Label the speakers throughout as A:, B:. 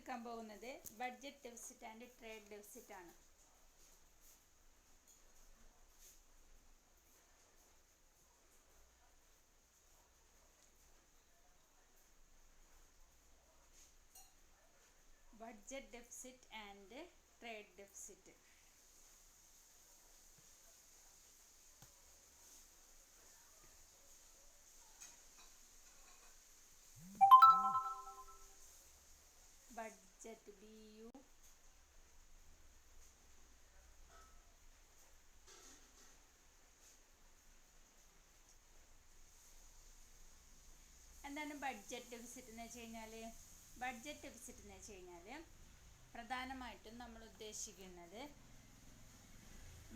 A: എടുക്കാൻ പോകുന്നത് budget deficit and trade deficit ആണ്. Budget deficit and trade deficit. Budget BU എന്താണ് ബഡ്ജറ്റ് ഡെഫിസിറ്റ് എന്ന് വെച്ച് കഴിഞ്ഞാൽ? ബഡ്ജറ്റ് ഡെഫിസിറ്റ് എന്ന് വെച്ച് കഴിഞ്ഞാൽ പ്രധാനമായിട്ടും നമ്മൾ ഉദ്ദേശിക്കുന്നത്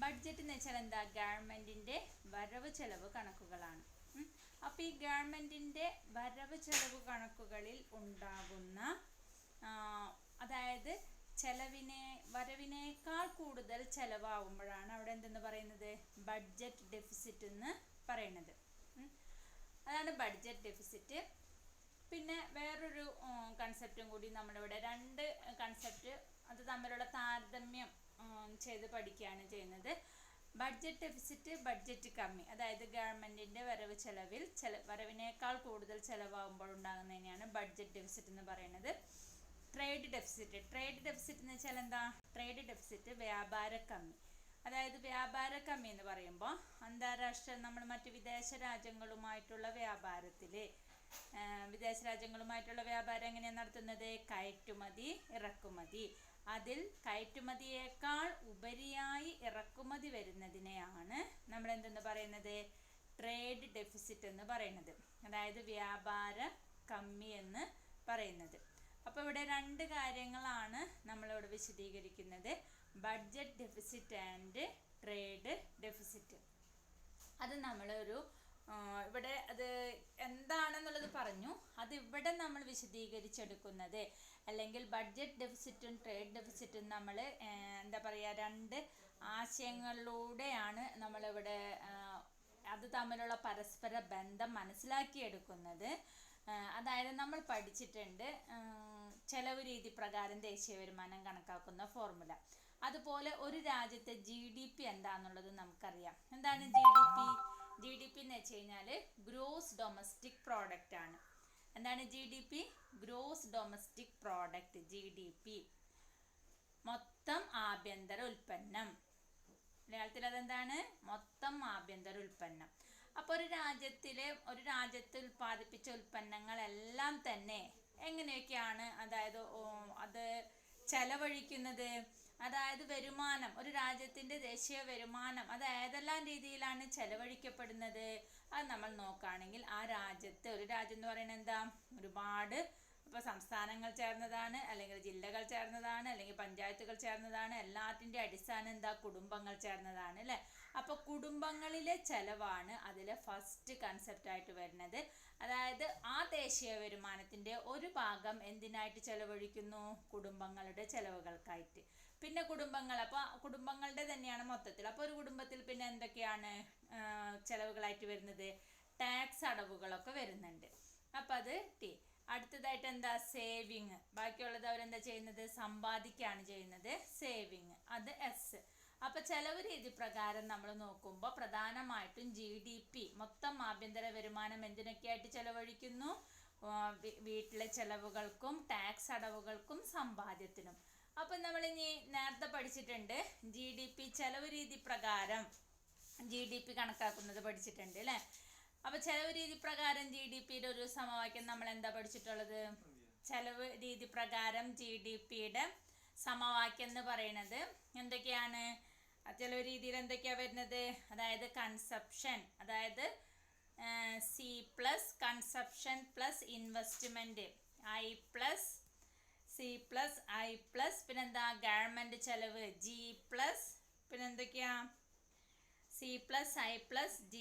A: ബഡ്ജറ്റ് എന്ന് വെച്ചാൽ എന്താ? ഗവൺമെൻറ്റിൻ്റെ വരവ് ചെലവ് കണക്കുകളാണ്. അപ്പോൾ ഈ ഗവൺമെൻറ്റിൻ്റെ വരവ് ചെലവ് കണക്കുകളിൽ ഉണ്ടാകുന്ന അതായത് വരവിനേക്കാൾ കൂടുതൽ ചെലവാകുമ്പോഴാണ് അവിടെ എന്തെന്ന് പറയുന്നത്? ബഡ്ജറ്റ് ഡെഫിസിറ്റ് എന്ന് പറയുന്നത്. അതാണ് ബഡ്ജറ്റ് ഡെഫിസിറ്റ്. പിന്നെ വേറൊരു കൺസെപ്റ്റും കൂടി നമ്മളിവിടെ, രണ്ട് കൺസെപ്റ്റ് അത് തമ്മിലുള്ള താരതമ്യം ചെയ്ത് പഠിക്കുകയാണ് ചെയ്യുന്നത്. ബഡ്ജറ്റ് ഡെഫിസിറ്റ്, ബഡ്ജറ്റ് കമ്മി, അതായത് ഗവൺമെൻറ്റിൻ്റെ വരവ് ചെലവിൽ വരവിനേക്കാൾ കൂടുതൽ ചിലവാകുമ്പോൾ ഉണ്ടാകുന്നതിനെയാണ് ബഡ്ജറ്റ് ഡെഫിസിറ്റ് എന്ന് പറയുന്നത്. ട്രേഡ് ഡെഫിസിറ്റ് എന്ന് വെച്ചാൽ എന്താ? ട്രേഡ് ഡെഫിസിറ്റ് വ്യാപാര കമ്മി. അതായത് വ്യാപാര കമ്മി എന്ന് പറയുമ്പോൾ അന്താരാഷ്ട്ര മറ്റ് വിദേശ രാജ്യങ്ങളുമായിട്ടുള്ള വ്യാപാരം എങ്ങനെയാണ് നടത്തുന്നത്? കയറ്റുമതി, ഇറക്കുമതി. അതിൽ കയറ്റുമതിയേക്കാൾ ഉപരിയായി ഇറക്കുമതി വരുന്നതിനെയാണ് നമ്മൾ എന്തെന്ന് പറയുന്നത്? ട്രേഡ് ഡെഫിസിറ്റ് എന്ന് പറയുന്നത്. അതായത് വ്യാപാര കമ്മി എന്ന് പറയുന്നത്. അപ്പോൾ ഇവിടെ രണ്ട് കാര്യങ്ങളാണ് നമ്മളിവിടെ വിശദീകരിക്കുന്നത്: budget deficit and trade deficit. അത് നമ്മളൊരു ഇവിടെ അത് എന്താണെന്നുള്ളത് പറഞ്ഞു. അത് ഇവിടെ നമ്മൾ വിശദീകരിച്ചെടുക്കുന്നത്, അല്ലെങ്കിൽ ബഡ്ജറ്റ് ഡെഫിസിറ്റും ട്രേഡ് ഡെഫിസിറ്റും നമ്മൾ എന്താ പറയുക, രണ്ട് ആശയങ്ങളിലൂടെയാണ് നമ്മളിവിടെ അത് തമ്മിലുള്ള പരസ്പര ബന്ധം മനസ്സിലാക്കിയെടുക്കുന്നത്. അതായത് നമ്മൾ പഠിച്ചിട്ടുണ്ട് ചെലവ് രീതി പ്രകാരം ദേശീയ വരുമാനം കണക്കാക്കുന്ന ഫോർമുല. അതുപോലെ ഒരു രാജ്യത്തെ GDP എന്താണെന്നുള്ളത് നമുക്കറിയാം. എന്താണ് GDP എന്ന് വെച്ച് കഴിഞ്ഞാൽ ഗ്രോസ് ഡൊമസ്റ്റിക് പ്രോഡക്റ്റ് ആണ്. എന്താണ് GDP? Gross domestic product, GDP, മൊത്തം ആഭ്യന്തര ഉൽപ്പന്നം. മലയാളത്തിൽ അതെന്താണ്? മൊത്തം ആഭ്യന്തര ഉൽപ്പന്നം. അപ്പോൾ ഒരു രാജ്യത്ത് ഉൽപ്പാദിപ്പിച്ച ഉൽപ്പന്നങ്ങളെല്ലാം തന്നെ എങ്ങനെയൊക്കെയാണ് അതായത് അത് ചെലവഴിക്കുന്നത്? അതായത് വരുമാനം, ഒരു രാജ്യത്തിൻ്റെ ദേശീയ വരുമാനം അത് ഏതെല്ലാം രീതിയിലാണ് ചെലവഴിക്കപ്പെടുന്നത്? അത് നമ്മൾ നോക്കുകയാണെങ്കിൽ ഒരു രാജ്യം എന്ന് പറയുന്നത് എന്താ? ഒരുപാട് ഇപ്പോൾ സംസ്ഥാനങ്ങൾ ചേർന്നതാണ്, അല്ലെങ്കിൽ ജില്ലകൾ ചേർന്നതാണ്, അല്ലെങ്കിൽ പഞ്ചായത്തുകൾ ചേർന്നതാണ്. എല്ലാത്തിൻ്റെ അടിസ്ഥാനം എന്താ? കുടുംബങ്ങൾ ചേർന്നതാണ്, അല്ലേ? അപ്പോൾ കുടുംബങ്ങളിലെ ചെലവാണ് അതിലെ ഫസ്റ്റ് കൺസെപ്റ്റായിട്ട് വരുന്നത്. അതായത് ആ ദേശീയ വരുമാനത്തിൻ്റെ ഒരു ഭാഗം എന്തിനായിട്ട് ചെലവഴിക്കുന്നു? കുടുംബങ്ങളുടെ ചെലവുകൾക്കായിട്ട്. പിന്നെ അപ്പോൾ കുടുംബങ്ങളുടെ തന്നെയാണ് മൊത്തത്തിൽ. അപ്പോൾ ഒരു കുടുംബത്തിൽ പിന്നെ എന്തൊക്കെയാണ് ചെലവുകളായിട്ട് വരുന്നത്? ടാക്സ് അടവുകളൊക്കെ വരുന്നുണ്ട്. അപ്പോൾ അത് അടുത്തതായിട്ട് എന്താ? സേവിങ്. ബാക്കിയുള്ളത് അവരെന്താ ചെയ്യുന്നത്? സമ്പാദിക്കുകയാണ് ചെയ്യുന്നത്, സേവിങ്, അത് S. അപ്പോൾ ചെലവ് രീതി പ്രകാരം നമ്മൾ നോക്കുമ്പോൾ പ്രധാനമായിട്ടും GDP, മൊത്തം ആഭ്യന്തര വരുമാനം എന്തിനൊക്കെയായിട്ട് ചെലവഴിക്കുന്നു? വീട്ടിലെ ചെലവുകൾക്കും ടാക്സ് അടവുകൾക്കും സമ്പാദ്യത്തിനും. അപ്പം നമ്മളിനി നേരത്തെ പഠിച്ചിട്ടുണ്ട് GDP ചെലവ് രീതി പ്രകാരം GDP കണക്കാക്കുന്നത് പഠിച്ചിട്ടുണ്ട്, അല്ലേ? അപ്പോൾ ചെലവ് രീതി പ്രകാരം GDPയുടെ ഒരു സമവാക്യം നമ്മൾ എന്താ പഠിച്ചിട്ടുള്ളത്? ചെലവ് രീതി പ്രകാരം GDPയുടെ സമവാക്യം എന്ന് പറയുന്നത് എന്തൊക്കെയാണ്? ചെലവ് രീതിയിൽ എന്തൊക്കെയാണ് വരുന്നത്? അതായത് കൺസപ്ഷൻ, അതായത് C plus consumption plus investment, C+I plus പിന്നെന്താ? ഗവൺമെൻറ് ചെലവ് G പ്ലസ് പിന്നെന്തൊക്കെയാ? C+I+G+,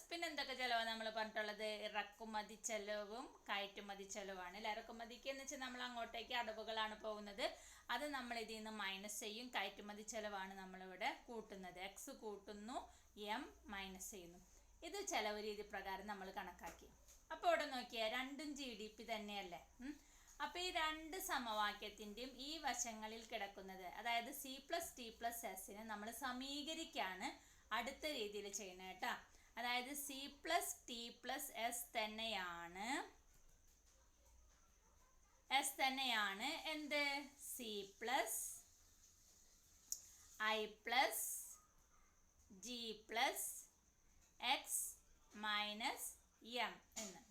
A: പിന്നെ എന്തൊക്കെ ചിലവാണ് നമ്മൾ പറഞ്ഞിട്ടുള്ളത്? ഇറക്കുമതി ചെലവും കയറ്റുമതി ചെലവാണ്, അല്ലേ? ഇറക്കുമതിക്ക് എന്ന് വെച്ചാൽ നമ്മൾ അങ്ങോട്ടേക്ക് അടവുകളാണ് പോകുന്നത്, അത് നമ്മൾ ഇതിൽ നിന്ന് മൈനസ് ചെയ്യും. കയറ്റുമതി ചെലവാണ് നമ്മളിവിടെ കൂട്ടുന്നത്, X കൂട്ടുന്നു, M മൈനസ് ചെയ്യുന്നു. ഇത് ചെലവ് രീതി പ്രകാരം നമ്മൾ കണക്കാക്കി. അപ്പോൾ ഇവിടെ നോക്കിയാൽ രണ്ടും GDP തന്നെയല്ലേ? അപ്പോൾ ഈ രണ്ട് സമവാക്യത്തിൻ്റെയും ഈ വശങ്ങളിൽ കിടക്കുന്നത്, അതായത് സി പ്ലസ് ടി പ്ലസ് എസിനെ നമ്മൾ സമീകരിക്കുകയാണ് അടുത്ത രീതിയിൽ ചെയ്യുന്നത് കേട്ടോ. അതായത് C plus T plus S തന്നെയാണ് എന്ത് C plus I plus G plus X minus M എന്ന്.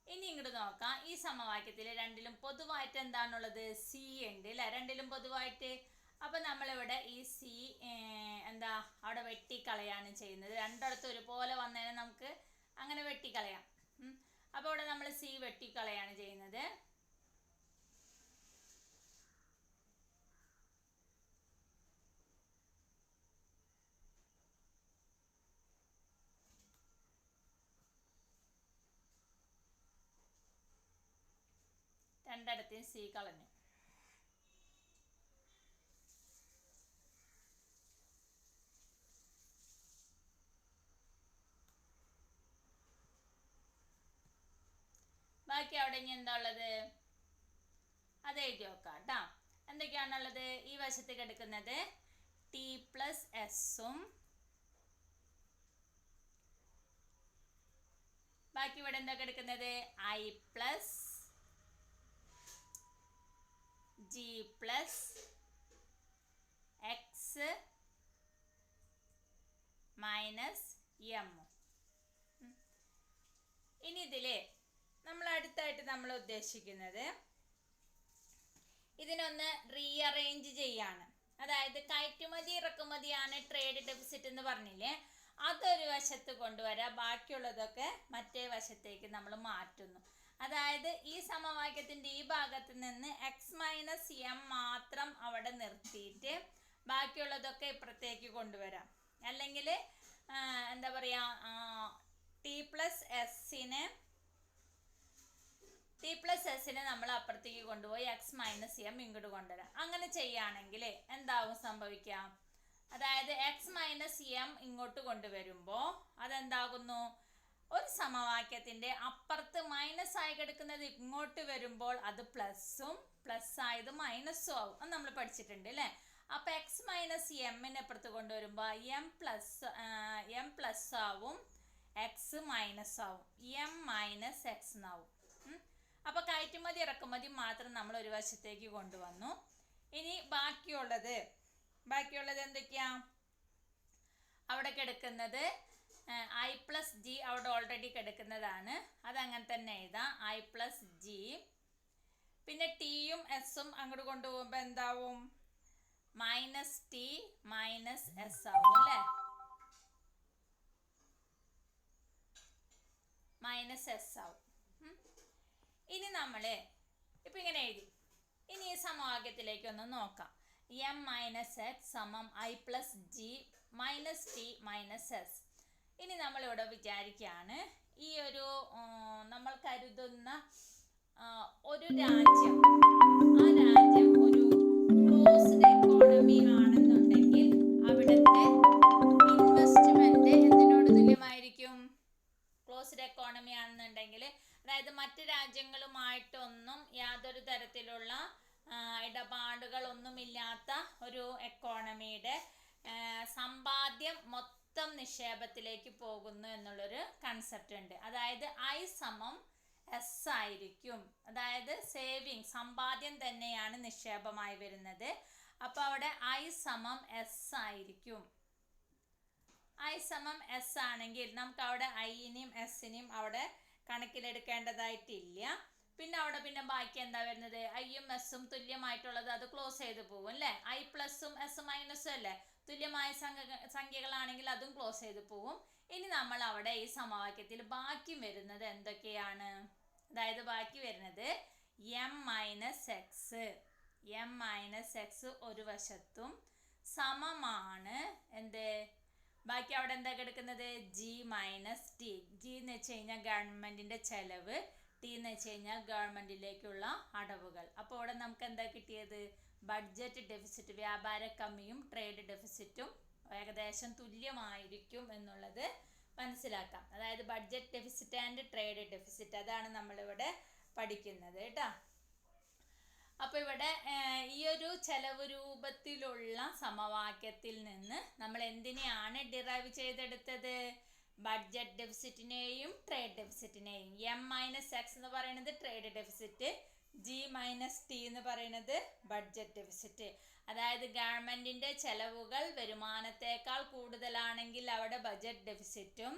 A: ഇനി ഇങ്ങോട്ട് നോക്കാം. ഈ സമവാക്യത്തിൽ രണ്ടിലും പൊതുവായിട്ട് എന്താണുള്ളത്? സി ഉണ്ട് അല്ലേ, രണ്ടിലും പൊതുവായിട്ട്. അപ്പം നമ്മളിവിടെ ഈ സി അവിടെ വെട്ടിക്കളയാണ് ചെയ്യുന്നത്. രണ്ടിടത്തും ഒരുപോലെ വന്നതിനെ നമുക്ക് അങ്ങനെ വെട്ടിക്കളയാം. അപ്പോൾ ഇവിടെ നമ്മൾ സി വെട്ടിക്കളയാണ് ചെയ്യുന്നത്. രണ്ടിടത്തെയും സി കളഞ്ഞു. ബാക്കി അവിടെ ഇനി എന്താ ഉള്ളത്? അത് എഴുതി നോക്കാം കേട്ടോ. എന്തൊക്കെയാണുള്ളത്? ഈ വശത്തേക്ക് എടുക്കുന്നത് ടി പ്ലസ് എസും, ബാക്കി ഇവിടെ എന്തൊക്കെ എടുക്കുന്നത്? I plus G plus X minus M. ഇനി ഇതില് നമ്മൾ അടുത്തായിട്ട് നമ്മൾ ഉദ്ദേശിക്കുന്നത് ഇതിനൊന്ന് റീഅറേഞ്ച് ചെയ്യാണ്. അതായത് കയറ്റുമതി ഇറക്കുമതിയാണ് ട്രേഡ് ഡെഫിസിറ്റ് എന്ന് പറഞ്ഞില്ലേ, അതൊരു വശത്ത് കൊണ്ടുവരാം, ബാക്കിയുള്ളതൊക്കെ മറ്റേ വശത്തേക്ക് നമ്മൾ മാറ്റുന്നു. അതായത് ഈ സമവാക്യത്തിൻ്റെ ഈ ഭാഗത്ത് നിന്ന് എക്സ് മൈനസ് എം മാത്രം അവിടെ നിർത്തിയിട്ട് ബാക്കിയുള്ളതൊക്കെ ഇപ്പുറത്തേക്ക് കൊണ്ടുവരാം. അല്ലെങ്കിൽ എന്താ പറയുക, ടി പ്ലസ് എസിനെ നമ്മൾ അപ്പുറത്തേക്ക് കൊണ്ടുപോയി എക്സ് മൈനസ് എം ഇങ്ങോട്ട് കൊണ്ടുവരാം. അങ്ങനെ ചെയ്യുകയാണെങ്കിൽ എന്താവും സംഭവിക്കുക? അതായത് എക്സ് മൈനസ് എം ഇങ്ങോട്ട് കൊണ്ടുവരുമ്പോൾ അതെന്താകുന്നു? ഒരു സമവാക്യത്തിൻ്റെ അപ്പുറത്ത് മൈനസ് ആയി കിടക്കുന്നത് ഇങ്ങോട്ട് വരുമ്പോൾ അത് പ്ലസ്സും പ്ലസ് ആയത് മൈനസും ആവും. അത് നമ്മൾ പഠിച്ചിട്ടുണ്ട് അല്ലേ. അപ്പോൾ എക്സ് മൈനസ് എമ്മിനെ അപ്പുറത്ത് കൊണ്ടുവരുമ്പോൾ എം പ്ലസ് ആവും, എക്സ് മൈനസ് ആവും, എം മൈനസ് എക്സ് എന്നാവും. അപ്പോൾ കയറ്റുമതി ഇറക്കുമതി മാത്രം നമ്മൾ ഒരു വശത്തേക്ക് കൊണ്ടുവന്നു. ഇനി ബാക്കിയുള്ളത് എന്തൊക്കെയാ? അവിടെ കിടക്കുന്നത് ഐ പ്ലസ് ജി അവിടെ ഓൾറെഡി കിടക്കുന്നതാണ്, അതങ്ങനെ തന്നെ എഴുതാം, ഐ പ്ലസ് ജി. പിന്നെ ടിയും എസും അങ്ങോട്ട് കൊണ്ടുപോകുമ്പോൾ എന്താവും? മൈനസ് ടി മൈനസ് എസ് ആവും അല്ലേ, മൈനസ് എസ് ആവും. ഇനി നമ്മൾ ഇപ്പം ഇങ്ങനെ എഴുതി. ഇനി ഈ സമവാക്യത്തിലേക്ക് ഒന്ന് നോക്കാം. എം മൈനസ് എക്സ് സമം I plus G minus T minus S. ഇനി നമ്മളിവിടെ വിചാരിക്കുകയാണ്, ഈ ഒരു നമ്മൾ കരുതുന്ന ഒരു രാജ്യം, ആ രാജ്യം ഒരു ക്ലോസ്ഡ് എക്കോണമി ആണെന്നുണ്ടെങ്കിൽ അവിടുത്തെ ഇൻവെസ്റ്റ്മെന്റ് എന്തിനോട് തുല്യമായിരിക്കും? ക്ലോസ്ഡ് എക്കോണമി ആണെന്നുണ്ടെങ്കിൽ, അതായത് മറ്റ് രാജ്യങ്ങളുമായിട്ടൊന്നും യാതൊരു തരത്തിലുള്ള ഇടപാടുകളൊന്നുമില്ലാത്ത ഒരു എക്കോണമിയുടെ സമ്പാദ്യം മൊത്തം നിക്ഷേപത്തിലേക്ക് പോകുന്നു എന്നുള്ളൊരു കൺസെപ്റ്റ് ഉണ്ട്. അതായത് ഐ സമം എസ് ആയിരിക്കും. അതായത് സേവിങ്, സമ്പാദ്യം തന്നെയാണ് നിക്ഷേപമായി വരുന്നത്. അപ്പോൾ അവിടെ ഐ സമം എസ് ആയിരിക്കും. ഐ സമം എസ് ആണെങ്കിൽ നമുക്ക് അവിടെ ഐനെയും എസിനെയും അവിടെ കണക്കിലെടുക്കേണ്ടതായിട്ടില്ല. പിന്നെ അവിടെ ബാക്കി എന്താ വരുന്നത്? ഐയും എസും തുല്യമായിട്ടുള്ളത് അത് ക്ലോസ് ചെയ്ത് പോകും അല്ലേ. ഐ പ്ലസും എസ് മൈനസും അല്ലേ, തുല്യമായ സംഖ്യകളാണെങ്കിൽ അതും ക്ലോസ് ചെയ്ത് പോകും. ഇനി നമ്മൾ അവിടെ ഈ സമവാക്യത്തിൽ ബാക്കി വരുന്നത് എന്തൊക്കെയാണ്? അതായത് ബാക്കി വരുന്നത് എം മൈനസ് എക്സ് ഒരു വശത്തും സമമാണ് എന്ത്? ബാക്കി അവിടെ എന്താ കിടക്കുന്നത്? G minus T. ജി എന്ന് വെച്ച് കഴിഞ്ഞാൽ ഗവൺമെൻറ്റിൻ്റെ ചെലവ്, ടി എന്ന് വെച്ച് കഴിഞ്ഞാൽ ഗവൺമെൻറ്റിലേക്കുള്ള അടവുകൾ. അപ്പോൾ ഇവിടെ നമുക്ക് എന്താ കിട്ടിയത്? ബഡ്ജറ്റ് ഡെഫിസിറ്റ്, വ്യാപാര കമ്മിയും ട്രേഡ് ഡെഫിസിറ്റും ഏകദേശം തുല്യമായിരിക്കും എന്നുള്ളത് മനസ്സിലാക്കാം. അതായത് budget deficit and trade deficit, അതാണ് നമ്മളിവിടെ പഠിക്കുന്നത് കേട്ടോ. അപ്പോൾ ഇവിടെ ഈ ഒരു ചെലവ് രൂപത്തിലുള്ള സമവാക്യത്തിൽ നിന്ന് നമ്മൾ എന്തിനെയാണ് ഡിറൈവ് ചെയ്തെടുത്തത്? Budget ഡെഫിസിറ്റിനെയും trade ഡെഫിസിറ്റിനെയും. M-X എന്ന് പറയുന്നത് ട്രേഡ് ഡെഫിസിറ്റ്, G-T എന്ന് പറയുന്നത് ബഡ്ജറ്റ് ഡെഫിസിറ്റ്. അതായത് ഗവൺമെന്റിന്റെ ചെലവുകൾ വരുമാനത്തേക്കാൾ കൂടുതലാണെങ്കിൽ അവിടെ ബഡ്ജറ്റ് ഡെഫിസിറ്റും,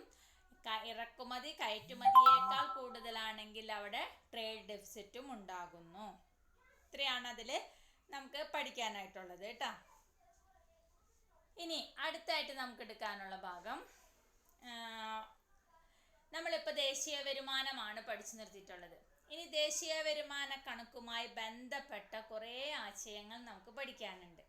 A: ഇറക്കുമതി കയറ്റുമതിയേക്കാൾ കൂടുതലാണെങ്കിൽ അവിടെ ട്രേഡ് ഡെഫിസിറ്റും ഉണ്ടാകുന്നു. ഇത്രയാണ് അതിൽ നമുക്ക് പഠിക്കാനായിട്ടുള്ളത് കേട്ടോ. ഇനി അടുത്തായിട്ട് നമുക്ക് എടുക്കാനുള്ള ഭാഗം, നമ്മളിപ്പോൾ ദേശീയ വരുമാനമാണ് പഠിച്ചു നിർത്തിയിട്ടുള്ളത്. ഇനി ദേശീയ വരുമാന കണക്കുമായി ബന്ധപ്പെട്ട കുറേ ആശയങ്ങൾ നമുക്ക് പഠിക്കാനുണ്ട്.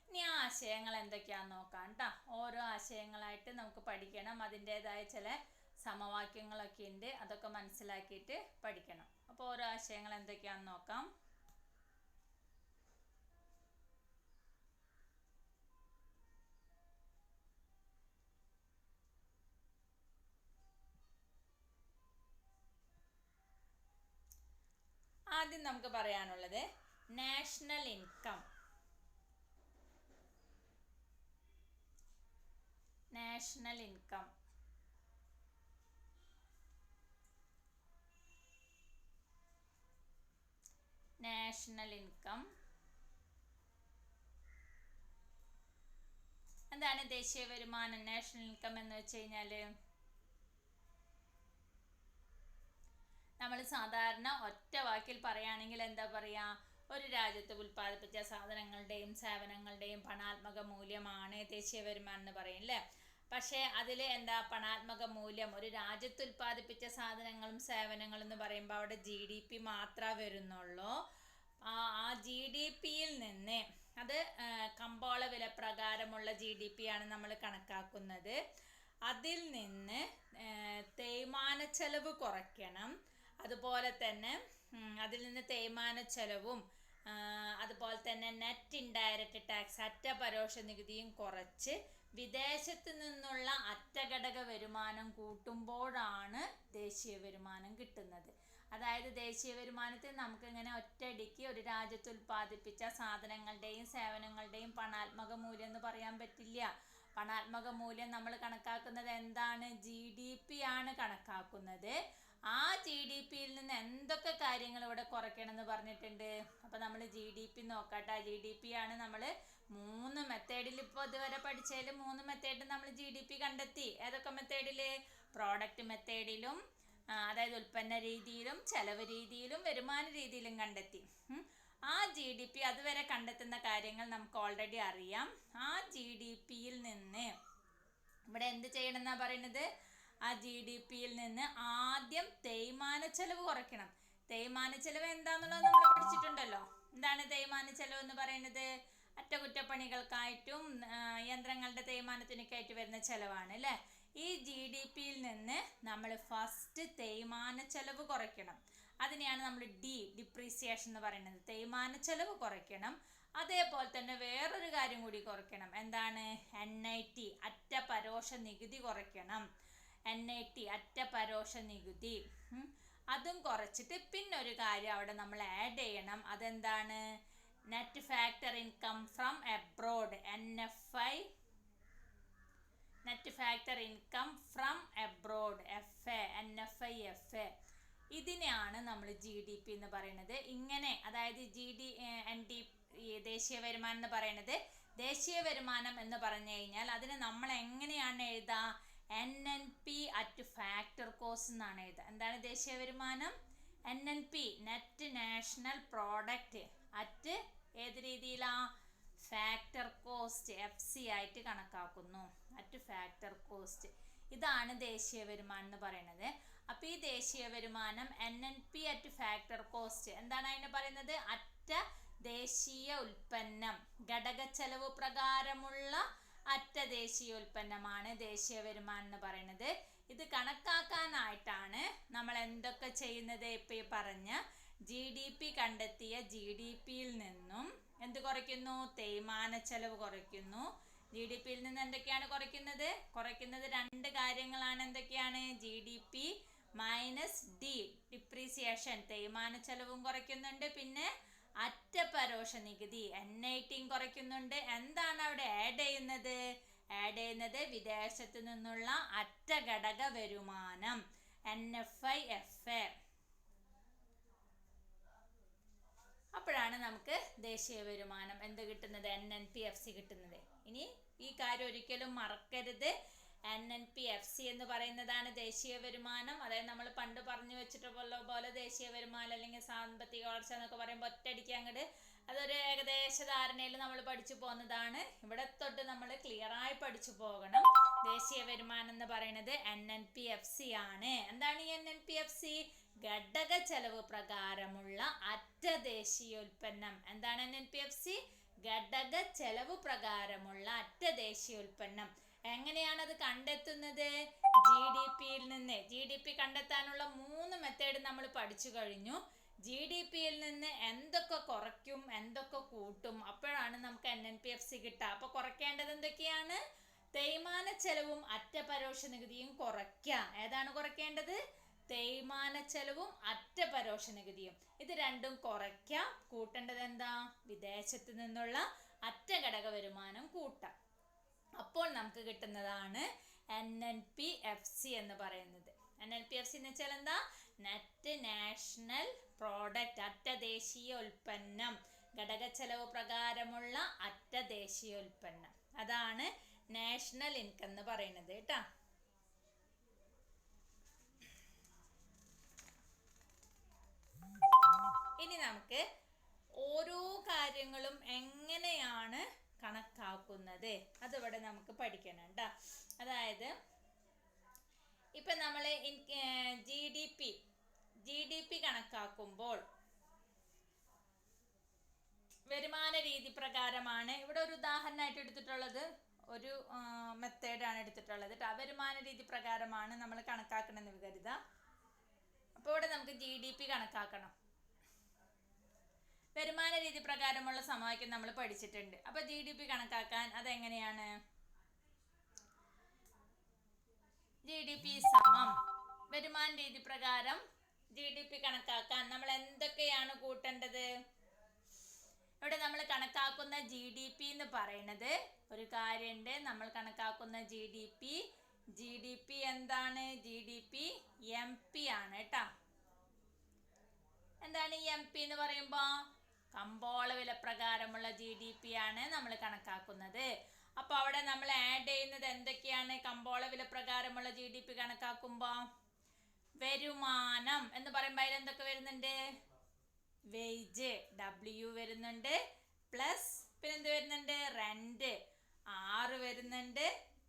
A: ഇനി ആ ആശയങ്ങൾ എന്തൊക്കെയാണെന്ന് നോക്കാം കേട്ടോ. ഓരോ ആശയങ്ങളായിട്ട് നമുക്ക് പഠിക്കണം. അതിൻ്റേതായ ചില സമവാക്യങ്ങളൊക്കെ ഉണ്ട്, അതൊക്കെ മനസ്സിലാക്കിയിട്ട് പഠിക്കണം. അപ്പോൾ ഓരോ ആശയങ്ങൾ എന്തൊക്കെയാണെന്ന് നോക്കാം. ആദ്യം നമുക്ക് പറയാനുള്ളത് national income. National income national income എന്താണ് ദേശീയ വരുമാനം? നാഷണൽ ഇൻകം എന്ന് വെച്ച് കഴിഞ്ഞാൽ നമ്മൾ സാധാരണ ഒറ്റ വാക്കിൽ പറയുകയാണെങ്കിൽ എന്താ പറയുക? ഒരു രാജ്യത്ത് ഉൽപ്പാദിപ്പിച്ച സാധനങ്ങളുടെയും സേവനങ്ങളുടെയും പണാത്മക മൂല്യമാണ് ദേശീയ വരുമാനം എന്ന് പറയും അല്ലേ. പക്ഷേ അതിൽ എന്താ പണാത്മക മൂല്യം? ഒരു രാജ്യത്ത് ഉൽപ്പാദിപ്പിച്ച സാധനങ്ങളും സേവനങ്ങളും എന്ന് പറയുമ്പോൾ അവിടെ GDP മാത്രമേ വരുന്നുള്ളൂ. ആ GDPയിൽ നിന്ന്, അത് കമ്പോള വില പ്രകാരമുള്ള GDP ആണ് നമ്മൾ കണക്കാക്കുന്നത്. അതിൽ നിന്ന് തേയ്മാന ചെലവ് കുറയ്ക്കണം. അതുപോലെ തന്നെ അതിൽ നിന്ന് തേയ്മാന ചെലവും അതുപോലെ തന്നെ നെറ്റ് ഇൻഡയറക്റ്റ് ടാക്സ്, അറ്റ പരോക്ഷ നികുതിയും കുറച്ച് വിദേശത്ത് നിന്നുള്ള അറ്റഘടക വരുമാനം കൂട്ടുമ്പോഴാണ് ദേശീയ വരുമാനം കിട്ടുന്നത്. അതായത് ദേശീയ വരുമാനത്തിൽ നമുക്കിങ്ങനെ ഒറ്റയടിക്ക് ഒരു രാജ്യത്ത് ഉൽപ്പാദിപ്പിച്ച സാധനങ്ങളുടെയും സേവനങ്ങളുടെയും പണാത്മക മൂല്യം എന്ന് പറയാൻ പറ്റില്ല. പണാത്മക മൂല്യം നമ്മൾ കണക്കാക്കുന്നത് എന്താണ്? GDP ആണ് കണക്കാക്കുന്നത്. ആ GDPയിൽ നിന്ന് എന്തൊക്കെ കാര്യങ്ങൾ ഇവിടെ കുറയ്ക്കണം എന്ന് പറഞ്ഞിട്ടുണ്ട്. അപ്പോൾ നമ്മൾ GDP നോക്കട്ടെ. GDP ആണ് നമ്മൾ 3 മെത്തേഡിൽ, ഇപ്പോൾ ഇതുവരെ പഠിച്ചതിൽ 3 മെത്തേഡ് നമ്മൾ GDP കണ്ടെത്തി. ഏതൊക്കെ മെത്തേഡിൽ? പ്രോഡക്റ്റ് മെത്തേഡിലും, അതായത് ഉൽപ്പന്ന രീതിയിലും, ചെലവ് രീതിയിലും, വരുമാന രീതിയിലും കണ്ടെത്തി. ആ GDP അതുവരെ കണ്ടെത്തുന്ന കാര്യങ്ങൾ നമുക്ക് ഓൾറെഡി അറിയാം. ആ GDPയിൽ നിന്ന് ഇവിടെ എന്ത് ചെയ്യണം എന്നാ പറയുന്നത്? ആ GDPയിൽ നിന്ന് ആദ്യം തേയ്മാന ചെലവ് കുറയ്ക്കണം. തേയ്മാന ചെലവ് എന്താണെന്നുള്ളത് നമ്മൾ പഠിച്ചിട്ടുണ്ടല്ലോ. എന്താണ് തേയ്മാന ചെലവ് എന്ന് പറയുന്നത്? അറ്റകുറ്റപ്പണികൾക്കായിട്ടും യന്ത്രങ്ങളുടെ തേയ്മാനത്തിനൊക്കെ ആയിട്ട് വരുന്ന ചെലവാണ് അല്ലേ. ഈ GDPയിൽ നിന്ന് നമ്മൾ ഫസ്റ്റ് തേയ്മാന ചെലവ് കുറയ്ക്കണം. അതിനെയാണ് നമ്മൾ ഡിപ്രീസിയേഷൻ എന്ന് പറയുന്നത്. തേയ്മാന ചെലവ് കുറയ്ക്കണം. അതേപോലെ തന്നെ വേറൊരു കാര്യം കൂടി കുറയ്ക്കണം. എന്താണ്? NIT, അറ്റ പരോക്ഷ നികുതി കുറയ്ക്കണം. NIT, അറ്റ പരോക്ഷ നികുതി, അതും കുറച്ചിട്ട് പിന്നെ ഒരു കാര്യം അവിടെ നമ്മൾ ആഡ് ചെയ്യണം. അതെന്താണ്? Net factor income from abroad, NFI, net factor income from abroad, NFI. ഇതിനെയാണ് നമ്മൾ GDP എന്ന് പറയുന്നത്. ഇങ്ങനെ, അതായത് ദേശീയ വരുമാനം എന്ന് പറയുന്നത്, ദേശീയ വരുമാനം എന്ന് പറഞ്ഞു കഴിഞ്ഞാൽ അതിന് നമ്മൾ എങ്ങനെയാണ് എഴുതുക? NNP അറ്റ് ഫാക്ടർ കോസ്റ്റ് എന്നാണ് എഴുതുക. എന്താണ് ദേശീയ വരുമാനം? NNP, net national product at ഏത് രീതിയിലാണ്? ഫാക്ടർ കോസ്റ്റ്, FC ആയിട്ട് കണക്കാക്കുന്നു. At factor cost. ഇതാണ് ദേശീയ വരുമാനം എന്ന് പറയുന്നത്. അപ്പോൾ ഈ ദേശീയ വരുമാനം NNP അറ്റ് ഫാക്ടർ കോസ്റ്റ് എന്താണ് അതിന് പറയുന്നത്? അറ്റ ദേശീയ ഉൽപ്പന്നം, ഘടക ചെലവ് പ്രകാരമുള്ള അറ്റ ദേശീയ ഉൽപ്പന്നമാണ് ദേശീയ വരുമാനം എന്ന് പറയുന്നത്. ഇത് കണക്കാക്കാനായിട്ടാണ് നമ്മൾ എന്തൊക്കെ ചെയ്യുന്നത്? ഇപ്പോൾ ഈ പറഞ്ഞ GDP കണ്ടെത്തിയ GDPയിൽ നിന്നും എന്ത് കുറയ്ക്കുന്നു? തേയ്മാന ചെലവ് കുറയ്ക്കുന്നു. GDPയിൽ നിന്ന് എന്തൊക്കെയാണ് കുറയ്ക്കുന്നത്? കുറയ്ക്കുന്നത് 2 കാര്യങ്ങളാണ്. എന്തൊക്കെയാണ്? GDP മൈനസ് ഡിപ്രീസിയേഷൻ, തേയ്മാന ചെലവും കുറയ്ക്കുന്നുണ്ട്. പിന്നെ അറ്റ പരോക്ഷ നികുതി NIT കുറയ്ക്കുന്നുണ്ട്. എന്താണ് അവിടെ ആഡ് ചെയ്യുന്നത്? വിദേശത്ത് നിന്നുള്ള അറ്റ ഘടക വരുമാനം NFI FA. അപ്പോഴാണ് നമുക്ക് ദേശീയ വരുമാനം എന്ത് കിട്ടുന്നത്? NNPFC കിട്ടുന്നത്. ഇനി ഈ കാര്യം ഒരിക്കലും മറക്കരുത്. NNPFC എന്ന് പറയുന്നതാണ് ദേശീയ വരുമാനം. അതായത് നമ്മൾ പണ്ട് പറഞ്ഞു വെച്ചിട്ടുള്ള പോലെ ദേശീയ വരുമാനം അല്ലെങ്കിൽ സാമ്പത്തിക വളർച്ച എന്നൊക്കെ പറയുമ്പോൾ ഒറ്റയടിക്ക് അങ്ങോട്ട് അതൊരു ഏകദേശ ധാരണയിൽ നമ്മൾ പഠിച്ചു പോകുന്നതാണ്. ഇവിടെ തൊട്ട് നമ്മൾ ക്ലിയറായി പഠിച്ചു പോകണം. ദേശീയ വരുമാനം എന്ന് പറയുന്നത് NNPFC ആണ്. എന്താണ് ഈ NNPFC? ഘടക ചെലവ് പ്രകാരമുള്ള അറ്റ ദേശീയോൽപ്പന്നം. എന്താണ് NNPFC? ഘടക ചെലവ് പ്രകാരമുള്ള അറ്റ ദേശീയോൽപ്പന്നം. എങ്ങനെയാണ് അത് കണ്ടെത്തുന്നത്? GDPയിൽ നിന്ന്. GDP കണ്ടെത്താനുള്ള 3 മെത്തേഡ് നമ്മൾ പഠിച്ചു കഴിഞ്ഞു. GDPയിൽ നിന്ന് എന്തൊക്കെ കുറയ്ക്കും, എന്തൊക്കെ കൂട്ടും, അപ്പോഴാണ് നമുക്ക് NNPFC കിട്ടുക. അപ്പോൾ കുറയ്ക്കേണ്ടത് എന്തൊക്കെയാണ്? തേയ്മാന ചെലവും അറ്റ പരോക്ഷ നികുതിയും കുറയ്ക്കുക. ഏതാണ് കുറയ്ക്കേണ്ടത്? തേയ്മാന ചെലവും അറ്റ പരോക്ഷ നികുതിയും. ഇത് രണ്ടും കുറയ്ക്കുക. കൂട്ടേണ്ടത് എന്താ? വിദേശത്ത് നിന്നുള്ള അറ്റ ഘടക വരുമാനം കൂട്ടാം. അപ്പോൾ നമുക്ക് കിട്ടുന്നതാണ് NNPFC എന്ന് പറയുന്നത്. NNPFC എന്ന് വെച്ചാൽ എന്താ? നെറ്റ് നാഷണൽ പ്രോഡക്റ്റ്, അറ്റ ദേശീയ ഉൽപ്പന്നം, ഘടക ചെലവ് പ്രകാരമുള്ള അറ്റ ദേശീയ ഉൽപ്പന്നം. അതാണ് നാഷണൽ ഇൻകം എന്ന് പറയുന്നത് കേട്ടോ. ഇനി നമുക്ക് ഓരോ കാര്യങ്ങളും എങ്ങനെയാണ് കണക്കാക്കുന്നത് അതിവിടെ നമുക്ക് പഠിക്കണം കേട്ടോ. അതായത് ഇപ്പം നമ്മൾ GDP കണക്കാക്കുമ്പോൾ വരുമാന രീതി പ്രകാരമാണ്. ഇവിടെ ഒരു ഉദാഹരണമായിട്ട് എടുത്തിട്ടുള്ളത്, ഒരു മെത്തേഡാണ് എടുത്തിട്ടുള്ളത് കേട്ടോ. വരുമാന രീതി പ്രകാരമാണ് നമ്മൾ കണക്കാക്കണമെന്ന് കരുതുക. അപ്പോൾ ഇവിടെ നമുക്ക് GDP കണക്കാക്കണം. വരുമാന രീതി പ്രകാരമുള്ള സമവാക്യം നമ്മൾ പഠിച്ചിട്ടുണ്ട്. അപ്പോൾ GDP കണക്കാക്കാൻ അതെങ്ങനെയാണ്? GDP സമം വരുമാന രീതി പ്രകാരം GDP കണക്കാക്കാൻ നമ്മൾ എന്തൊക്കെയാണ് കൂട്ടേണ്ടത്? ഇവിടെ നമ്മൾ കണക്കാക്കുന്ന GDP എന്ന് പറയുന്നത് ഒരു കാര്യമുണ്ട്. നമ്മൾ കണക്കാക്കുന്ന GDP എന്താണ്? GDP MP ആണ് കേട്ടോ. എന്താണ് ഈ MP എന്ന് പറയുമ്പോൾ? കമ്പോള വില പ്രകാരമുള്ള GDP ആണ് നമ്മൾ കണക്കാക്കുന്നത്. അപ്പോൾ അവിടെ നമ്മൾ ആഡ് ചെയ്യുന്നത് എന്തൊക്കെയാണ്? കമ്പോള വില പ്രകാരമുള്ള GDP കണക്കാക്കുമ്പോൾ വരുമാനം എന്ന് പറയുമ്പോൾ അതിൽ എന്തൊക്കെ വരുന്നുണ്ട്? വേജ് W വരുന്നുണ്ട്, പ്ലസ് പിന്നെന്ത് വരുന്നുണ്ട്? റെന്റ് R വരുന്നുണ്ട്,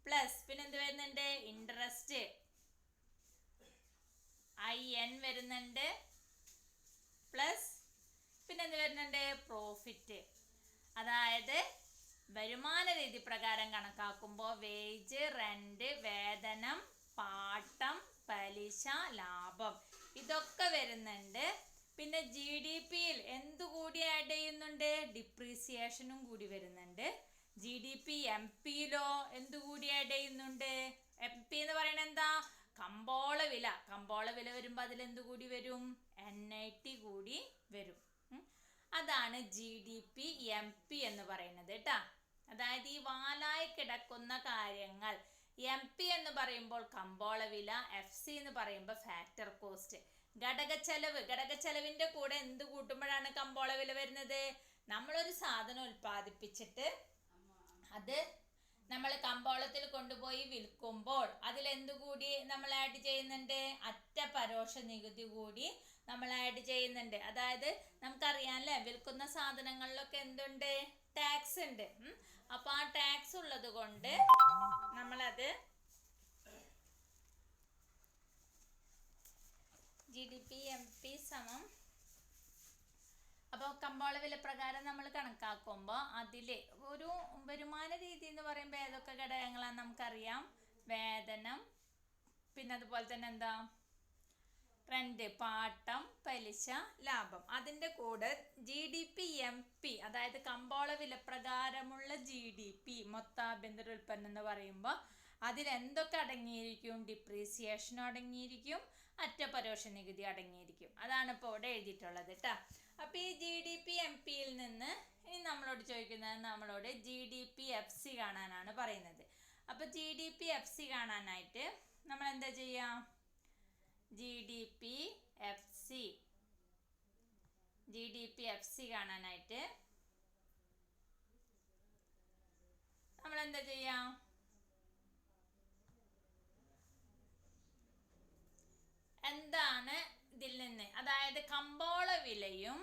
A: പ്ലസ് പിന്നെന്ത് വരുന്നുണ്ട്? ഇൻട്രസ്റ്റ് IN വരുന്നുണ്ട്, പ്ലസ് പിന്നെന്ത് വരുന്നുണ്ട്? പ്രോഫിറ്റ്. അതായത് വരുമാന രീതി പ്രകാരം കണക്കാക്കുമ്പോൾ വേജ്, റെന്റ്, വേതനം, പാട്ടം, പലിശ, ലാഭം ഇതൊക്കെ വരുന്നുണ്ട്. പിന്നെ GDPയിൽ എന്തുകൂടി ആഡ് ചെയ്യുന്നുണ്ട്? ഡിപ്രീസിയേഷനും കൂടി വരുന്നുണ്ട്. GDP MPയിലോ എന്തുകൂടി ആഡ് ചെയ്യുന്നുണ്ട്? MP എന്ന് പറയുന്നത് എന്താ? കമ്പോള വില വരുമ്പോൾ അതിലെന്തുകൂടി വരും? NIT കൂടി വരും. അതാണ് GDP MP എന്ന് പറയുന്നത് കേട്ടോ. അതായത് ഈ വാലായി കിടക്കുന്ന കാര്യങ്ങൾ MP എന്ന് പറയുമ്പോൾ കമ്പോള വില, FC എന്ന് പറയുമ്പോൾ ഫാക്ടർ കോസ്റ്റ്. ഘടകച്ചെലവിന്റെ കൂടെ എന്ത് കൂട്ടുമ്പോഴാണ് കമ്പോള വില വരുന്നത്? നമ്മളൊരു സാധനം ഉൽപ്പാദിപ്പിച്ചിട്ട് അത് നമ്മൾ കമ്പോളത്തിൽ കൊണ്ടുപോയി വിൽക്കുമ്പോൾ അതിലെന്തുകൂടി നമ്മൾ ആഡ് ചെയ്യുന്നുണ്ട്? അറ്റ പരോക്ഷ നികുതി കൂടി നമ്മൾ ആഡ് ചെയ്യുന്നുണ്ട്. അതായത് നമുക്കറിയാം അല്ലേ, വിൽക്കുന്ന സാധനങ്ങളിലൊക്കെ എന്തുണ്ട്? ടാക്സ് ഉണ്ട്. അപ്പോൾ ആ ടാക്സ് ഉള്ളത് കൊണ്ട് നമ്മളത് GDP MP സമം. അപ്പോൾ കമ്പോള വില പ്രകാരം നമ്മൾ കണക്കാക്കുമ്പോൾ അതിൽ ഒരു വരുമാന രീതി എന്ന് പറയുമ്പോൾ ഏതൊക്കെ ഘടകങ്ങളാണ് നമുക്കറിയാം? വേതനം, പിന്നെ അതുപോലെ തന്നെ എന്താ? റെന്റ്, പാട്ടം, പലിശ, ലാഭം. അതിൻ്റെ കൂടെ GDP MP അതായത് കമ്പോള വില പ്രകാരമുള്ള GDP മൊത്താഭ്യന്തര ഉൽപ്പന്നം എന്ന് പറയുമ്പോൾ അതിലെന്തൊക്കെ അടങ്ങിയിരിക്കും? ഡിപ്രീസിയേഷനും അടങ്ങിയിരിക്കും, അറ്റ പരോക്ഷ നികുതി അടങ്ങിയിരിക്കും. അതാണ് ഇപ്പോൾ ഇവിടെ എഴുതിയിട്ടുള്ളത് കേട്ടോ. അപ്പോൾ ഈ GDP-MP യിൽ നിന്ന് ഇനി നമ്മളോട് ചോദിക്കുന്നത് നമ്മളോട് GDP-FC കാണാനാണ് പറയുന്നത്. അപ്പോൾ GDP-FC കാണാനായിട്ട് നമ്മൾ എന്താ ചെയ്യുക? GDP-FC കാണാനായിട്ട് നമ്മൾ എന്താ ചെയ്യാം? എന്താണ് ഇതിൽ നിന്ന്, അതായത് കമ്പോള വിലയും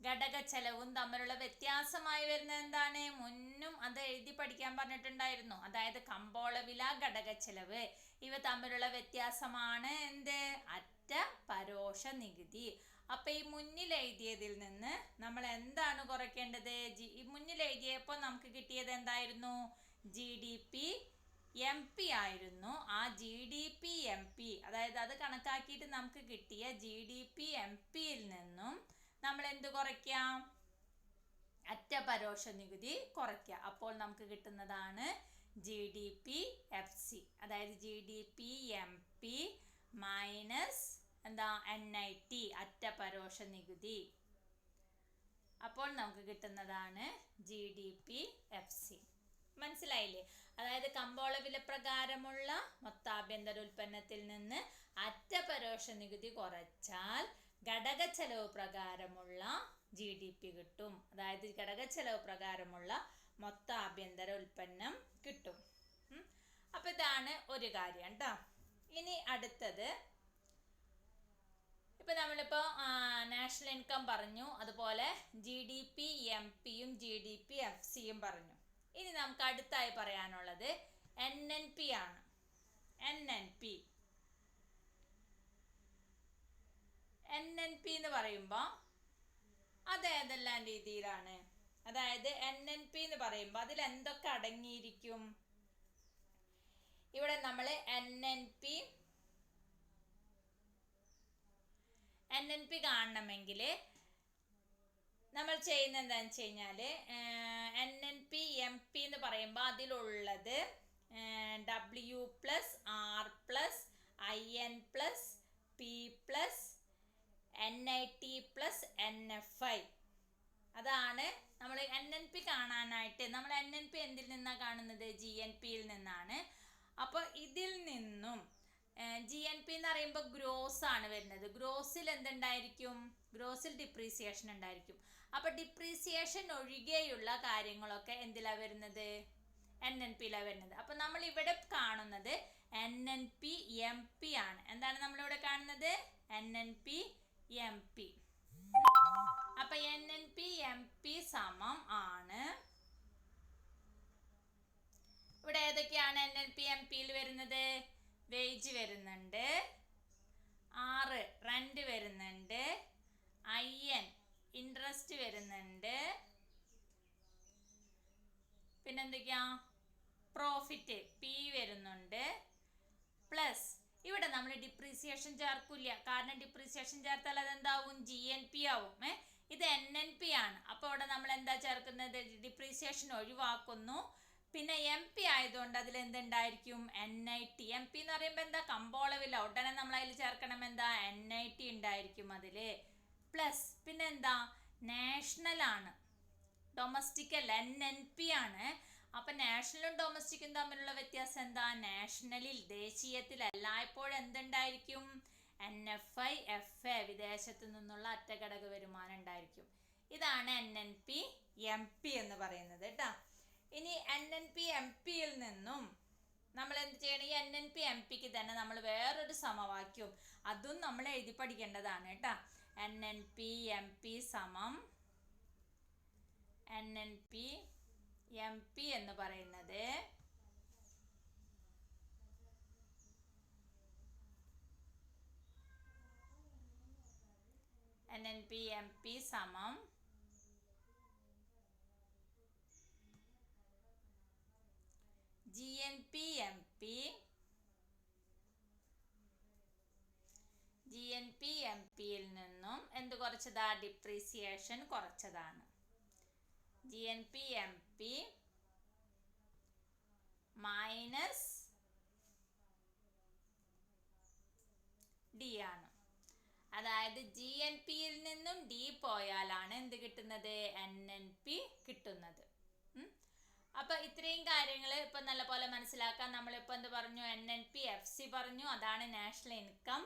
A: ഘടക ചെലവും തമ്മിലുള്ള വ്യത്യാസമായി വരുന്നത് എന്താണ്? മുന്നും അത് എഴുതി പഠിക്കാൻ പറഞ്ഞിട്ടുണ്ടായിരുന്നു. അതായത് കമ്പോള വില, ഘടക ചെലവ് ഇവ തമ്മിലുള്ള വ്യത്യാസമാണ് എന്ത്? അറ്റ പരോക്ഷ നികുതി. അപ്പൊ ഈ മുന്നിൽ എഴുതിയതിൽ നിന്ന് നമ്മൾ എന്താണ് കുറയ്ക്കേണ്ടത്? ഈ മുന്നിൽ എഴുതിയപ്പോൾ നമുക്ക് കിട്ടിയത് എന്തായിരുന്നു? GDP-MP ആയിരുന്നു. ആ GDP-MP, അതായത് അത് കണക്കാക്കിയിട്ട് നമുക്ക് കിട്ടിയ GDP-MP-യിൽ നിന്നും നമ്മൾ എന്ത് കുറയ്ക്കാം? അറ്റ പരോക്ഷ നികുതി കുറയ്ക്കുക. അപ്പോൾ നമുക്ക് കിട്ടുന്നതാണ് GDP-FC. അതായത് GDP-MP മൈനസ് എന്താ? NIT, അറ്റ പരോക്ഷ നികുതി. അപ്പോൾ നമുക്ക് കിട്ടുന്നതാണ് GDP-FC. മനസ്സിലായില്ലേ? അതായത് കമ്പോള വില പ്രകാരമുള്ള മൊത്താഭ്യന്തര ഉൽപ്പന്നത്തിൽ നിന്ന് അറ്റ പരോക്ഷ നികുതി കുറച്ചാൽ ഘടക ചെലവ് പ്രകാരമുള്ള GDP കിട്ടും. അതായത് ഘടക ചെലവ് പ്രകാരമുള്ള മൊത്താഭ്യന്തര ഉൽപ്പന്നം കിട്ടും. അപ്പൊ ഇതാണ് ഒരു കാര്യം ട്ടോ. ഇനി അടുത്തത്, ഇപ്പൊ നമ്മളിപ്പോ നാഷണൽ ഇൻകം പറഞ്ഞു, അതുപോലെ GDP-MP-യും GDP-FC-യും പറഞ്ഞു. ഇനി നമുക്ക് അടുത്തായി പറയാനുള്ളത് NNP ആണ്. NNP എന്ന് പറയുമ്പോൾ അത് ഏതെല്ലാം രീതിയിലാണ്? അതായത് NNP എന്ന് പറയുമ്പോൾ അതിൽ എന്തൊക്കെ അടങ്ങിയിരിക്കും? ഇവിടെ നമ്മൾ NNP കാണണമെങ്കിൽ നമ്മൾ ചെയ്യുന്നത് എന്താണെന്ന് വെച്ച് കഴിഞ്ഞാൽ NNP-MP എന്ന് പറയുമ്പോൾ അതിലുള്ളത് W+R+IN+P+NIT+NFI. അതാണ് നമ്മൾ NNP കാണാനായിട്ട്. നമ്മൾ NNP എന്തിൽ നിന്നാണ് കാണുന്നത്? GNP-യിൽ നിന്നാണ്. അപ്പോൾ ഇതിൽ നിന്നും GNP എന്ന് പറയുമ്പോൾ ഗ്രോസ് ആണ് വരുന്നത്. ഗ്രോസിൽ എന്തുണ്ടായിരിക്കും? ഗ്രോസിൽ ഡിപ്രീസിയേഷൻ ഉണ്ടായിരിക്കും. അപ്പോൾ ഡിപ്രീസിയേഷൻ ഒഴികെയുള്ള കാര്യങ്ങളൊക്കെ എന്തിലാണ് വരുന്നത്? NNP-യിലാണ് വരുന്നത്. അപ്പോൾ നമ്മൾ ഇവിടെ കാണുന്നത് NNP-MP ആണ്. എന്താണ് നമ്മളിവിടെ കാണുന്നത്? NNP-MP. അപ്പോൾ NNP-MP സമം ആണ്. ഇവിടെ ഏതൊക്കെയാണ് NNP-MP-യിൽ വരുന്നത്? വേജ് വരുന്നുണ്ട്, R റെന്റ് വരുന്നുണ്ട്, IN ഇൻട്രസ്റ്റ് വരുന്നുണ്ട്, പിന്നെന്തൊക്കെയാ? പ്രോഫിറ്റ് P വരുന്നുണ്ട്. പ്ലസ് ഇവിടെ നമ്മൾ ഡിപ്രീസിയേഷൻ ചേർക്കില്ല. കാരണം ഡിപ്രീസിയേഷൻ ചേർത്താൽ അതെന്താവും? GNP ആവും. ഇത് NNP ആണ്. അപ്പോൾ ഇവിടെ നമ്മൾ എന്താ ചേർക്കുന്നത്? ഡിപ്രീസിയേഷൻ ഒഴിവാക്കുന്നു. പിന്നെ MP ആയതുകൊണ്ട് അതിൽ എന്തുണ്ടായിരിക്കും? NIT. MP എന്ന് പറയുമ്പോൾ എന്താ? കമ്പോള വില. ഉടനെ നമ്മൾ അതിൽ ചേർക്കണം എന്താ? NIT ഉണ്ടായിരിക്കും അതിൽ. പ്ലസ് പിന്നെ എന്താ? നാഷണൽ ആണ്, ഡൊമസ്റ്റിക് അല്ല, NNP ആണ്. അപ്പം നാഷണലും ഡൊമസ്റ്റിക്കും തമ്മിലുള്ള വ്യത്യാസം എന്താ? നാഷണലിൽ, ദേശീയത്തിൽ എല്ലായ്പ്പോഴും എന്തുണ്ടായിരിക്കും? NFI, FA, വിദേശത്തു നിന്നുള്ള അറ്റഘടക വരുമാനം ഉണ്ടായിരിക്കും. ഇതാണ് NNP-MP എന്ന് പറയുന്നത് കേട്ടോ. ഇനി NNP-MP-യിൽ നിന്നും നമ്മൾ എന്ത് ചെയ്യണം? ഈ NNP-MP-ക്ക് തന്നെ നമ്മൾ വേറൊരു സമവാക്യം അതും നമ്മൾ എഴുതി പഠിക്കേണ്ടതാണ് കേട്ടോ. NNP-MP സമം NNP-MP എന്ന് പറയുന്നത് NNP-MP സമം GNP-MP-യിൽ നിന്നും എന്ത് കുറച്ചതാ? ഡിപ്രീസിയേഷൻ കുറച്ചതാണ്. GNP-MP മൈനസ് D ആണ്. അതായത് GNPയിൽ നിന്നും D പോയാലാണ് എന്ത് കിട്ടുന്നത്, NNP കിട്ടുന്നത്. അപ്പൊ ഇത്രയും കാര്യങ്ങൾ ഇപ്പൊ നല്ലപോലെ മനസ്സിലാക്കാൻ നമ്മളിപ്പോ എന്ത് പറഞ്ഞു, NNP FC പറഞ്ഞു, അതാണ് നാഷണൽ ഇൻകം.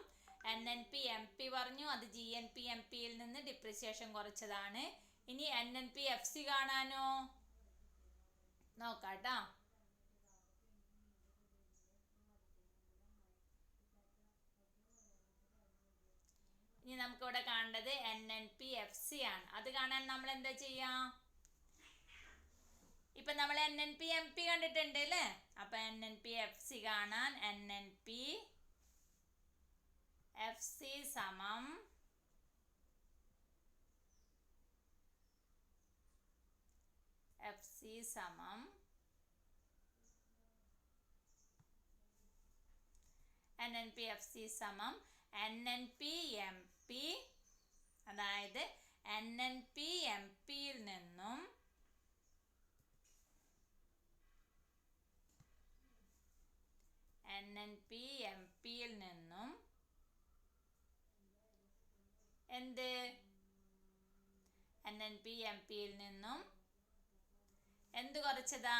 A: NNP MP പറഞ്ഞു, അത് GNP MPയിൽ നിന്ന് ഡിപ്രിസിയേഷൻ കുറച്ചതാണ്. ഇനി NNP FC കാണാനോ, നോക്കാട്ടോ. ഇനി നമുക്കിവിടെ കാണേണ്ടത് NNP FC ആണ്. അത് കാണാൻ നമ്മൾ എന്താ ചെയ്യാ, ഇപ്പൊ നമ്മൾ NNP MP കണ്ടിട്ടുണ്ട് അല്ലേ. അപ്പൊ NNP FC കാണാൻ NNP FC സമം NNP FC സമം NNP MP, അതായത് NNP MPയിൽ നിന്നും എന്ത്, NNP MPയിൽ നിന്നും എന്ത് കുറച്ചതാ,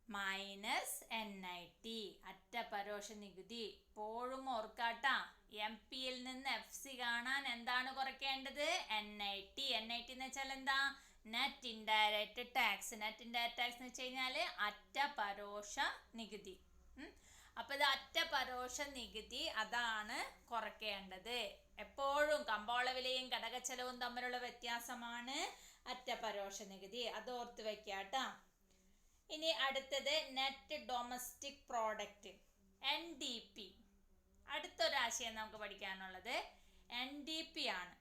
A: മൈനസ് NIT, അറ്റ പരോക്ഷ നികുതി. എപ്പോഴും ഓർക്കാട്ടാ, MPയിൽ നിന്ന് FC കാണാൻ എന്താണ് കുറയ്ക്കേണ്ടത്, NIT. NIT എന്ന് വെച്ചാൽ എന്താ, net indirect tax. Net indirect tax എന്ന് വെച്ച് കഴിഞ്ഞാൽ അറ്റ പരോക്ഷ നികുതി. അപ്പൊ ഇത് അറ്റ പരോക്ഷ നികുതി, അതാണ് കുറയ്ക്കേണ്ടത്. എപ്പോഴും കമ്പോള വിലയും ഘടകച്ചെലവും തമ്മിലുള്ള വ്യത്യാസമാണ് അറ്റ പരോക്ഷ നികുതി, അത് ഓർത്ത് വെക്കാട്ടാ. ഇനി അടുത്തത് നെറ്റ് ഡൊമസ്റ്റിക് പ്രോഡക്റ്റ്, NDP. അടുത്തൊരാശയം നമുക്ക് പഠിക്കാനുള്ളത് NDP ആണ്.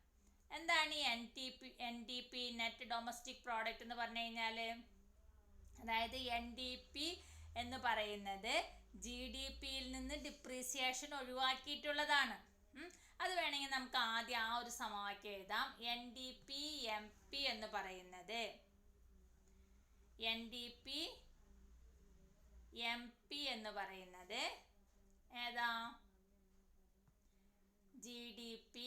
A: എന്താണ് ഈ NDP നെറ്റ് ഡൊമസ്റ്റിക് പ്രോഡക്റ്റ് എന്ന് പറഞ്ഞു കഴിഞ്ഞാൽ, അതായത് NDP എന്ന് പറയുന്നത് GDPയിൽ നിന്ന് ഡിപ്രീസിയേഷൻ ഒഴിവാക്കിയിട്ടുള്ളതാണ്. അത് വേണമെങ്കിൽ നമുക്ക് ആദ്യം ആ ഒരു സമവാക്യം എഴുതാം. NDP MP എന്ന് പറയുന്നത്, NDP MP എന്ന് പറയുന്നത് ഏതാ, GDP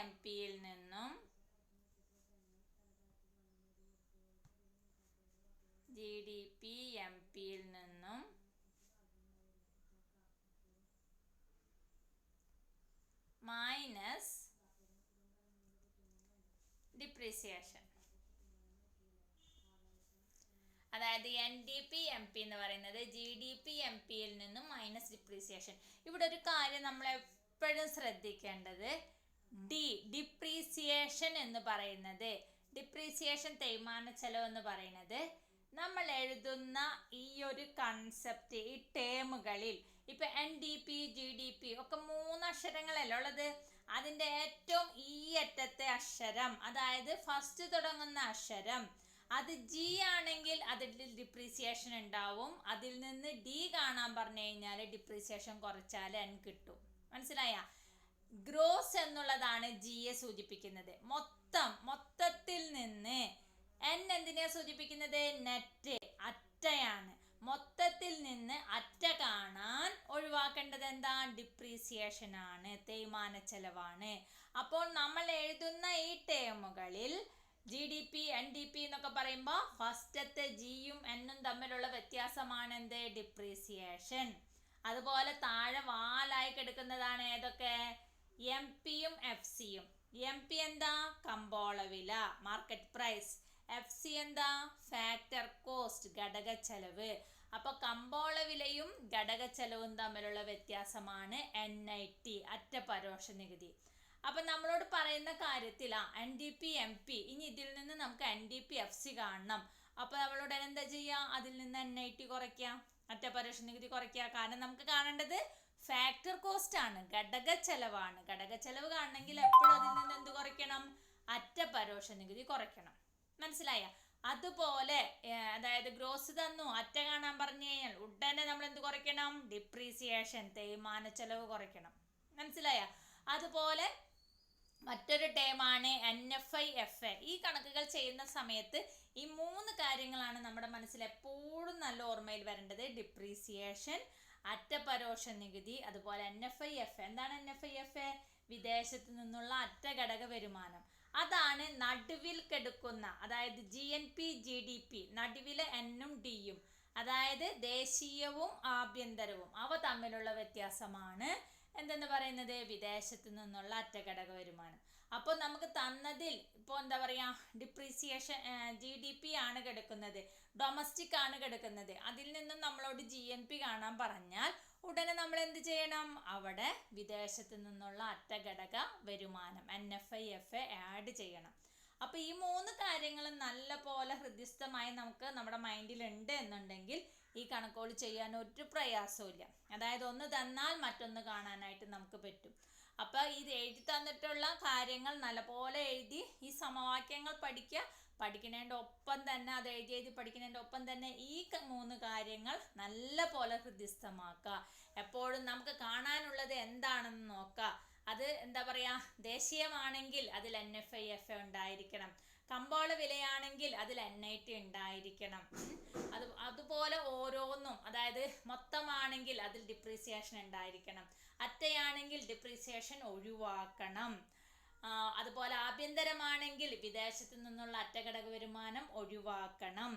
A: MPയിൽ നിന്നും മൈനസ് ഡിപ്രീസിയേഷൻ. അതായത് NDP MP എന്ന് പറയുന്നത് GDP MPയിൽ നിന്നും മൈനസ് ഡിപ്രീസിയേഷൻ. ഇവിടെ ഒരു കാര്യം നമ്മൾ എപ്പോഴും ശ്രദ്ധിക്കേണ്ടത്, ഡിപ്രീസിയേഷൻ എന്ന് പറയുന്നത്, ഡിപ്രീസിയേഷൻ തേയ്മാന ചെലവ് എന്ന് പറയുന്നത്, നമ്മൾ എഴുതുന്ന ഈ ഒരു കൺസെപ്റ്റ്, ഈ ടേമുകളിൽ ഇപ്പൊ NDP GDP ഒക്കെ 3 അക്ഷരങ്ങളല്ലേ ഉള്ളത്. അതിൻ്റെ ഏറ്റവും ഈ അറ്റത്തെ അക്ഷരം, അതായത് ഫസ്റ്റ് തുടങ്ങുന്ന അക്ഷരം, അത് G ആണെങ്കിൽ അതിൽ ഡിപ്രീസിയേഷൻ ഉണ്ടാവും. അതിൽ നിന്ന് D കാണാൻ പറഞ്ഞു കഴിഞ്ഞാൽ ഡിപ്രീസിയേഷൻ കുറച്ചാൽ N കിട്ടും. മനസ്സിലായ? ഗ്രോസ് എന്നുള്ളതാണ് Gയെ സൂചിപ്പിക്കുന്നത്. മൊത്തത്തിൽ നിന്ന്. N എന്തിനെ സൂചിപ്പിക്കുന്നത്, നെറ്റ്, അറ്റയാണ്. മൊത്തത്തിൽ നിന്ന് അറ്റ കാണാൻ ഒഴിവാക്കേണ്ടത് എന്താ, ഡിപ്രീസിയേഷൻ ആണ്, തേയ്മാന ചെലവാണ്. അപ്പോൾ നമ്മൾ എഴുതുന്ന ഈ ടേമുകളിൽ GDP NDP എന്നൊക്കെ പറയുമ്പോൾ ഫസ്റ്റത്തെ Gയും Nഉം തമ്മിലുള്ള വ്യത്യാസമാണ് എന്ത്, ഡിപ്രീസിയേഷൻ. അതുപോലെ താഴെ വാലായി കിടക്കുന്നതാണ് ഏതൊക്കെ, MPയും FCയും. MP എന്താ, കമ്പോള വില, മാർക്കറ്റ് പ്രൈസ്. FC എന്താ, ഫാക്ടർ കോസ്റ്റ്, ഘടക ചെലവ്. അപ്പൊ കമ്പോള വിലയും ഘടക ചെലവും തമ്മിലുള്ള വ്യത്യാസമാണ് NIT, അറ്റ പരോക്ഷ നികുതി. അപ്പൊ നമ്മളോട് പറയുന്ന കാര്യത്തിൽ NDP MP, ഇനി ഇതിൽ നിന്ന് നമുക്ക് NDP FC കാണണം. അപ്പൊ നമ്മളോട് എന്താ ചെയ്യുക, അതിൽ നിന്ന് NIT കുറയ്ക്കുക, അറ്റ പരോക്ഷ നികുതി കുറയ്ക്കുക. കാരണം നമുക്ക് കാണേണ്ടത് ഫാക്ടർ കോസ്റ്റ് ആണ്, ഘടക ചെലവാണ്. ഘടക ചെലവ് കാണണമെങ്കിൽ എപ്പോഴും അതിൽ നിന്ന് എന്ത് കുറയ്ക്കണം, അറ്റ പരോക്ഷ നികുതി കുറയ്ക്കണം. മനസ്സിലായ? അതുപോലെ അതായത് ഗ്രോസ് തന്നു, അറ്റ കാണാൻ പറഞ്ഞു കഴിഞ്ഞാൽ ഉടനെ നമ്മൾ എന്ത് കുറയ്ക്കണം, ഡിപ്രീസിയേഷൻ, തേയ്മാന ചെലവ് കുറയ്ക്കണം. മനസ്സിലായ? അതുപോലെ മറ്റൊരു ടേമാണ് NFI-FA. ഈ കണക്കുകൾ ചെയ്യുന്ന സമയത്ത് ഈ 3 കാര്യങ്ങളാണ് നമ്മുടെ മനസ്സിൽ എപ്പോഴും നല്ല ഓർമ്മയിൽ വരേണ്ടത്. ഡിപ്രീസിയേഷൻ, അറ്റപരോക്ഷ നികുതി, അതുപോലെ NFI-FA. എന്താണ് NFI-FA? വിദേശത്ത് നിന്നുള്ള അറ്റ ഘടക വരുമാനം. അതാണ് നടുവിൽ കെടുക്കുന്ന, അതായത് GNP GDP, നടുവിലെ Nഉം Dയും, അതായത് ദേശീയവും ആഭ്യന്തരവും, അവ തമ്മിലുള്ള വ്യത്യാസമാണ് എന്തെന്ന് പറയുന്നത്? വിദേശത്ത് നിന്നുള്ള അറ്റ ഘടക വരുമാനം. അപ്പോൾ നമുക്ക് തന്നതിൽ ഇപ്പോൾ എന്താ പറയുക, ഡിപ്രീസിയേഷൻ GDP ആണ് കിടക്കുന്നത്, ഡൊമസ്റ്റിക് ആണ് കിടക്കുന്നത്. അതിൽ നിന്നും നമ്മളോട് GNP കാണാൻ പറഞ്ഞാൽ ഉടനെ നമ്മൾ എന്ത് ചെയ്യണം? അവിടെ വിദേശത്ത് നിന്നുള്ള അറ്റ ഘടക വരുമാനം NFI-FA ആഡ് ചെയ്യണം. അപ്പോൾ ഈ 3 കാര്യങ്ങളും നല്ല പോലെ ഹൃദ്യസ്ഥമായി നമുക്ക് നമ്മുടെ മൈൻഡിൽ ഉണ്ട് എന്നുണ്ടെങ്കിൽ ഈ കണക്കുകൾ ചെയ്യാൻ ഒരു പ്രയാസവും ഇല്ല. അതായത് ഒന്ന് തന്നാൽ മറ്റൊന്ന് കാണാനായിട്ട് നമുക്ക് പറ്റും. അപ്പോൾ ഇത് എഴുതി തന്നിട്ടുള്ള കാര്യങ്ങൾ നല്ലപോലെ എഴുതി ഈ സമവാക്യങ്ങൾ പഠിക്കുന്നതിൻ്റെ ഒപ്പം തന്നെ, അത് എഴുതി പഠിക്കുന്നതിൻ്റെ ഒപ്പം തന്നെ ഈ 3 കാര്യങ്ങൾ നല്ല പോലെ ഹൃദ്യസ്ഥമാക്കുക. എപ്പോഴും നമുക്ക് കാണാനുള്ളത് എന്താണെന്ന് നോക്കുക. അത് എന്താ പറയുക, ദേശീയമാണെങ്കിൽ അതിൽ NFI-FA ഉണ്ടായിരിക്കണം, കമ്പോള വിലയാണെങ്കിൽ അതിൽ NIT ഉണ്ടായിരിക്കണം. അതുപോലെ ഓരോന്നും, അതായത് മൊത്തമാണെങ്കിൽ അതിൽ ഡിപ്രീസിയേഷൻ ഉണ്ടായിരിക്കണം, അറ്റയാണെങ്കിൽ ഡിപ്രീസിയേഷൻ ഒഴിവാക്കണം. അതുപോലെ ആഭ്യന്തരമാണെങ്കിൽ വിദേശത്ത് നിന്നുള്ള അറ്റ ഘടക വരുമാനം ഒഴിവാക്കണം.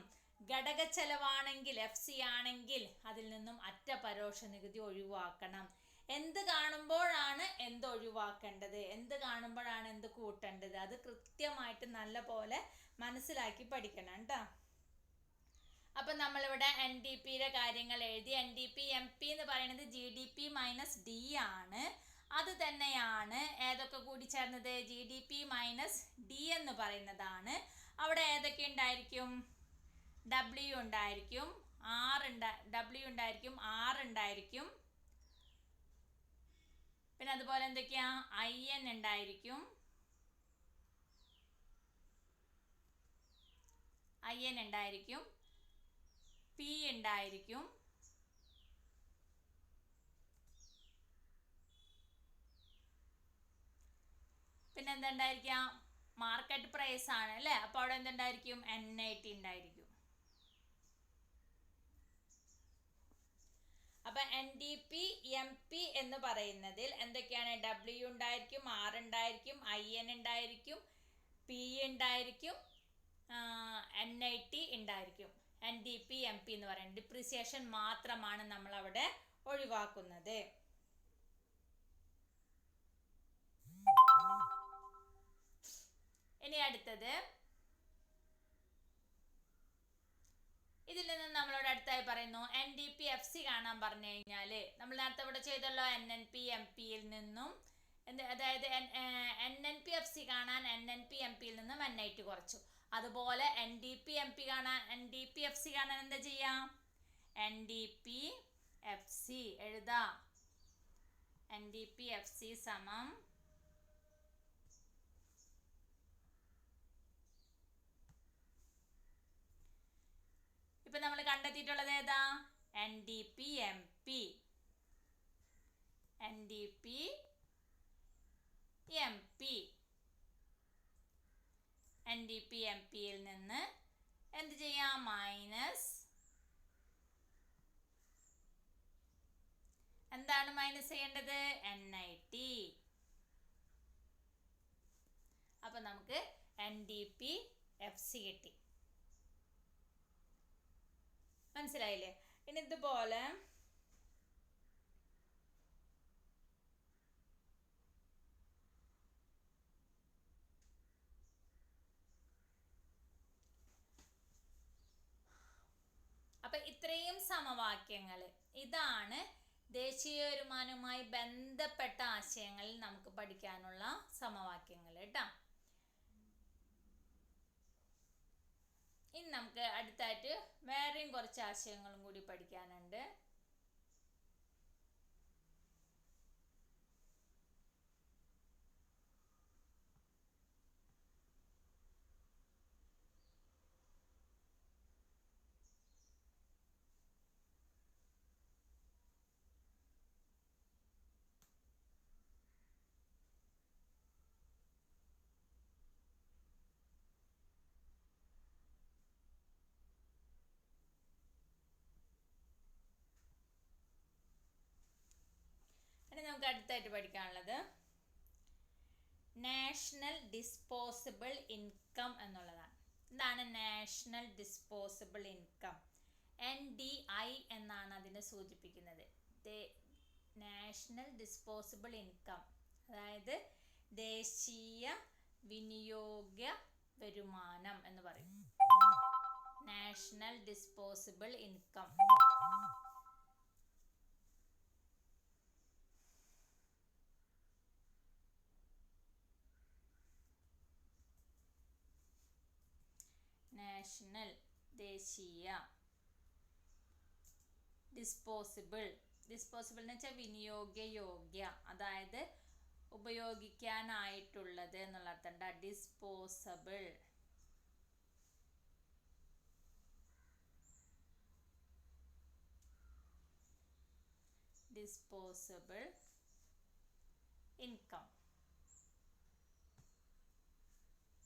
A: ഘടക ചെലവാണെങ്കിൽ FC ആണെങ്കിൽ അതിൽ നിന്നും അറ്റ പരോക്ഷ നികുതി ഒഴിവാക്കണം. എന്ത് കാണുമ്പോഴാണ് എന്ത് ഒഴിവാക്കേണ്ടത്, എന്ത് കാണുമ്പോഴാണ് എന്ത് കൂട്ടേണ്ടത്, അത് കൃത്യമായിട്ട് നല്ല പോലെ മനസ്സിലാക്കി പഠിക്കണം കേട്ടോ. അപ്പം നമ്മളിവിടെ NDPയുടെ കാര്യങ്ങൾ എഴുതി. NDP-MP എന്ന് പറയുന്നത് GDP - D ആണ്. അത് തന്നെയാണ് ഏതൊക്കെ കൂടി ചേർന്നത്? GDP - D എന്ന് പറയുന്നതാണ്. അവിടെ ഏതൊക്കെ ഉണ്ടായിരിക്കും? W ഉണ്ടായിരിക്കും, W ഉണ്ടായിരിക്കും, R ഉണ്ടായിരിക്കും, പിന്നെ അതുപോലെ എന്തൊക്കെയാ, IN ഉണ്ടായിരിക്കും, P ഉണ്ടായിരിക്കും, പിന്നെ എന്തുണ്ടായിരിക്കുക? മാർക്കറ്റ് പ്രൈസ് ആണ് അല്ലേ? അപ്പോൾ അവിടെ എന്തുണ്ടായിരിക്കും? NIT ഉണ്ടായിരിക്കും. അപ്പൊ NDP-MP എന്ന് പറയുന്നതിൽ എന്തൊക്കെയാണ്? W ഉണ്ടായിരിക്കും, R ഉണ്ടായിരിക്കും, IN ഉണ്ടായിരിക്കും, P ഉണ്ടായിരിക്കും, NIT ഉണ്ടായിരിക്കും. NDP-MP എന്ന് പറയുന്നത് ഡിപ്രീസിയേഷൻ മാത്രമാണ് നമ്മൾ അവിടെ ഒഴിവാക്കുന്നത്. ഇനി അടുത്തത്, ഇതിൽ നിന്ന് നമ്മളോട് അടുത്തായി പറയുന്നു NDP-FC കാണാൻ പറഞ്ഞു കഴിഞ്ഞാൽ നമ്മൾ നേരത്തെ ഇവിടെ ചെയ്തല്ലോ NNP-MP-യിൽ നിന്നും അതായത് NNP-FC കാണാൻ NNP-MP-യിൽ നിന്നും NIT കുറച്ചു. അതുപോലെ NDP-MP കാണാൻ NDP-FC കാണാൻ എന്താ ചെയ്യാം? NDP-FC എഴുതാം. NDP-FC സമം ഇപ്പൊ നമ്മൾ കണ്ടെത്തിയിട്ടുള്ളത് ഏതാ? NDP-MP. NDP-MP-യിൽ നിന്ന് എന്ത് ചെയ്യാം? മൈനസ്, എന്താണ് മൈനസ് ചെയ്യേണ്ടത്? NIT. അപ്പൊ നമുക്ക് NDP-FC കിട്ടി. മനസ്സിലായില്ലേ? ഇനി ഇതുപോലെ അപ്പൊ ഇത്രയും സമവാക്യങ്ങൾ, ഇതാണ് ദേശീയ വരുമാനവുമായി ബന്ധപ്പെട്ട ആശയങ്ങളിൽ നമുക്ക് പഠിക്കാനുള്ള സമവാക്യങ്ങൾ കേട്ടോ. ഇനി നമുക്ക് അടുത്തായിട്ട് വേറെയും കുറച്ച് ആശയങ്ങളും കൂടി പഠിക്കാനുണ്ട്. നമുക്ക് അടുത്തായിട്ട് പഠിക്കാനുള്ളത് നാഷണൽ ഡിസ്പോസിബിൾ ഇൻകം എന്നുള്ളതാണ്. എന്താണ് നാഷണൽ ഡിസ്പോസിബിൾ ഇൻകം? NDI എന്നാണ് അതിനെ സൂചിപ്പിക്കുന്നത്. നാഷണൽ ഡിസ്പോസിബിൾ ഇൻകം, അതായത് ദേശീയ വിനിയോഗ വരുമാനം എന്ന് പറയും. National disposable income. നാഷണൽ ദേശീയ ഡിസ്പോസിബിൾ എന്ന് വെച്ചാൽ വിനിയോഗയോഗ്യ, അതായത് ഉപയോഗിക്കാനായിട്ടുള്ളത് എന്നുള്ള അർത്ഥം. Disposable income.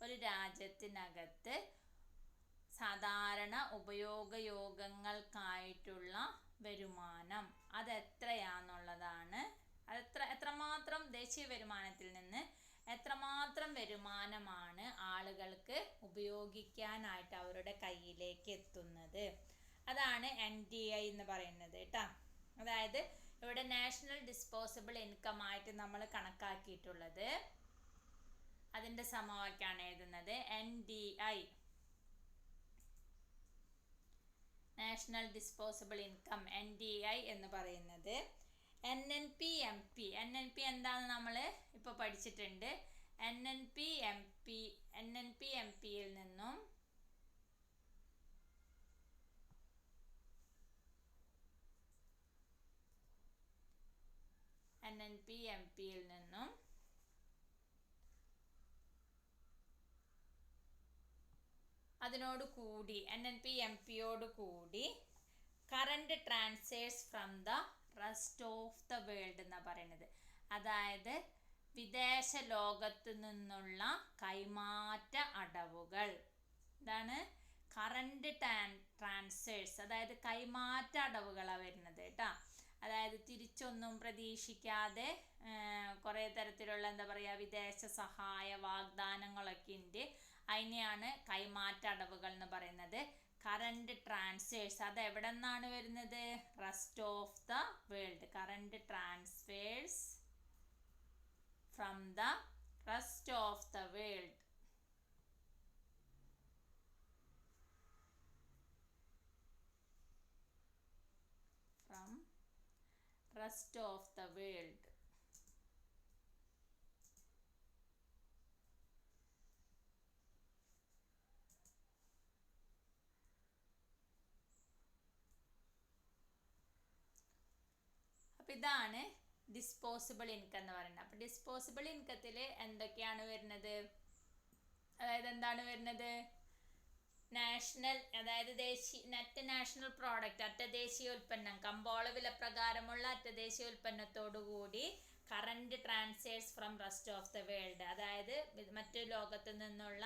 A: ഒരു രാജ്യത്തിനകത്ത് സാധാരണ ഉപയോഗയോഗങ്ങൾക്കായിട്ടുള്ള വരുമാനം അതെത്രയാന്നുള്ളതാണ്. എത്രമാത്രം ദേശീയ വരുമാനത്തിൽ നിന്ന് എത്രമാത്രം വരുമാനമാണ് ആളുകൾക്ക് ഉപയോഗിക്കാനായിട്ട് അവരുടെ കയ്യിലേക്ക് എത്തുന്നത്, അതാണ് NDI എന്ന് പറയുന്നത് കേട്ടോ. അതായത് ഇവിടെ നാഷണൽ ഡിസ്പോസിബിൾ ഇൻകം ആയിട്ട് നമ്മൾ കണക്കാക്കിയിട്ടുള്ളത്, അതിൻ്റെ സമവാക്യമാണ് എഴുതുന്നത്. NDI, national disposable income, NDI എന്ന് പറയുന്നത്. NNP-MP എന്താണെന്ന് നമ്മൾ ഇപ്പോൾ പഠിച്ചിട്ടുണ്ട്. NNP-MPയിൽ നിന്നും അതിനോട് കൂടി NNP-MPയോട് കൂടി current transfers from the rest of the world എന്നാണ് പറയുന്നത്. അതായത് വിദേശ ലോകത്തു നിന്നുള്ള കൈമാറ്റ അടവുകൾ. ഇതാണ് കറണ്ട് ട്രാൻസ്ഫേഴ്സ്, അതായത് കൈമാറ്റ അടവുകളാണ് വരുന്നത് കേട്ടോ. അതായത് തിരിച്ചൊന്നും പ്രതീക്ഷിക്കാതെ കുറേ തരത്തിലുള്ള എന്താ പറയുക വിദേശ സഹായ വാഗ്ദാനങ്ങളൊക്കെ ഉണ്ട്. അതിനെയാണ് കൈമാറ്റ അടവുകൾ എന്ന് പറയുന്നത്. കറണ്ട് ട്രാൻസ്ഫേഴ്സ് അത് എവിടെ നിന്നാണ് വരുന്നത്? Rest of the world. Current transfers from the rest of the world. From rest of the world. അപ്പം ഇതാണ് ഡിസ്പോസിബിൾ ഇൻകം എന്ന് പറയുന്നത്. അപ്പം ഡിസ്പോസിബിൾ ഇൻകത്തിൽ എന്തൊക്കെയാണ് വരുന്നത്? അതായത് എന്താണ് വരുന്നത്? നാഷണൽ, അതായത് നെറ്റ് നാഷണൽ പ്രോഡക്റ്റ്, അറ്റദേശീയ ഉൽപ്പന്നം, കമ്പോള വില പ്രകാരമുള്ള അറ്റദേശീയ ഉൽപ്പന്നത്തോടുകൂടി current transfers from rest of the world, അതായത് മറ്റു ലോകത്തു നിന്നുള്ള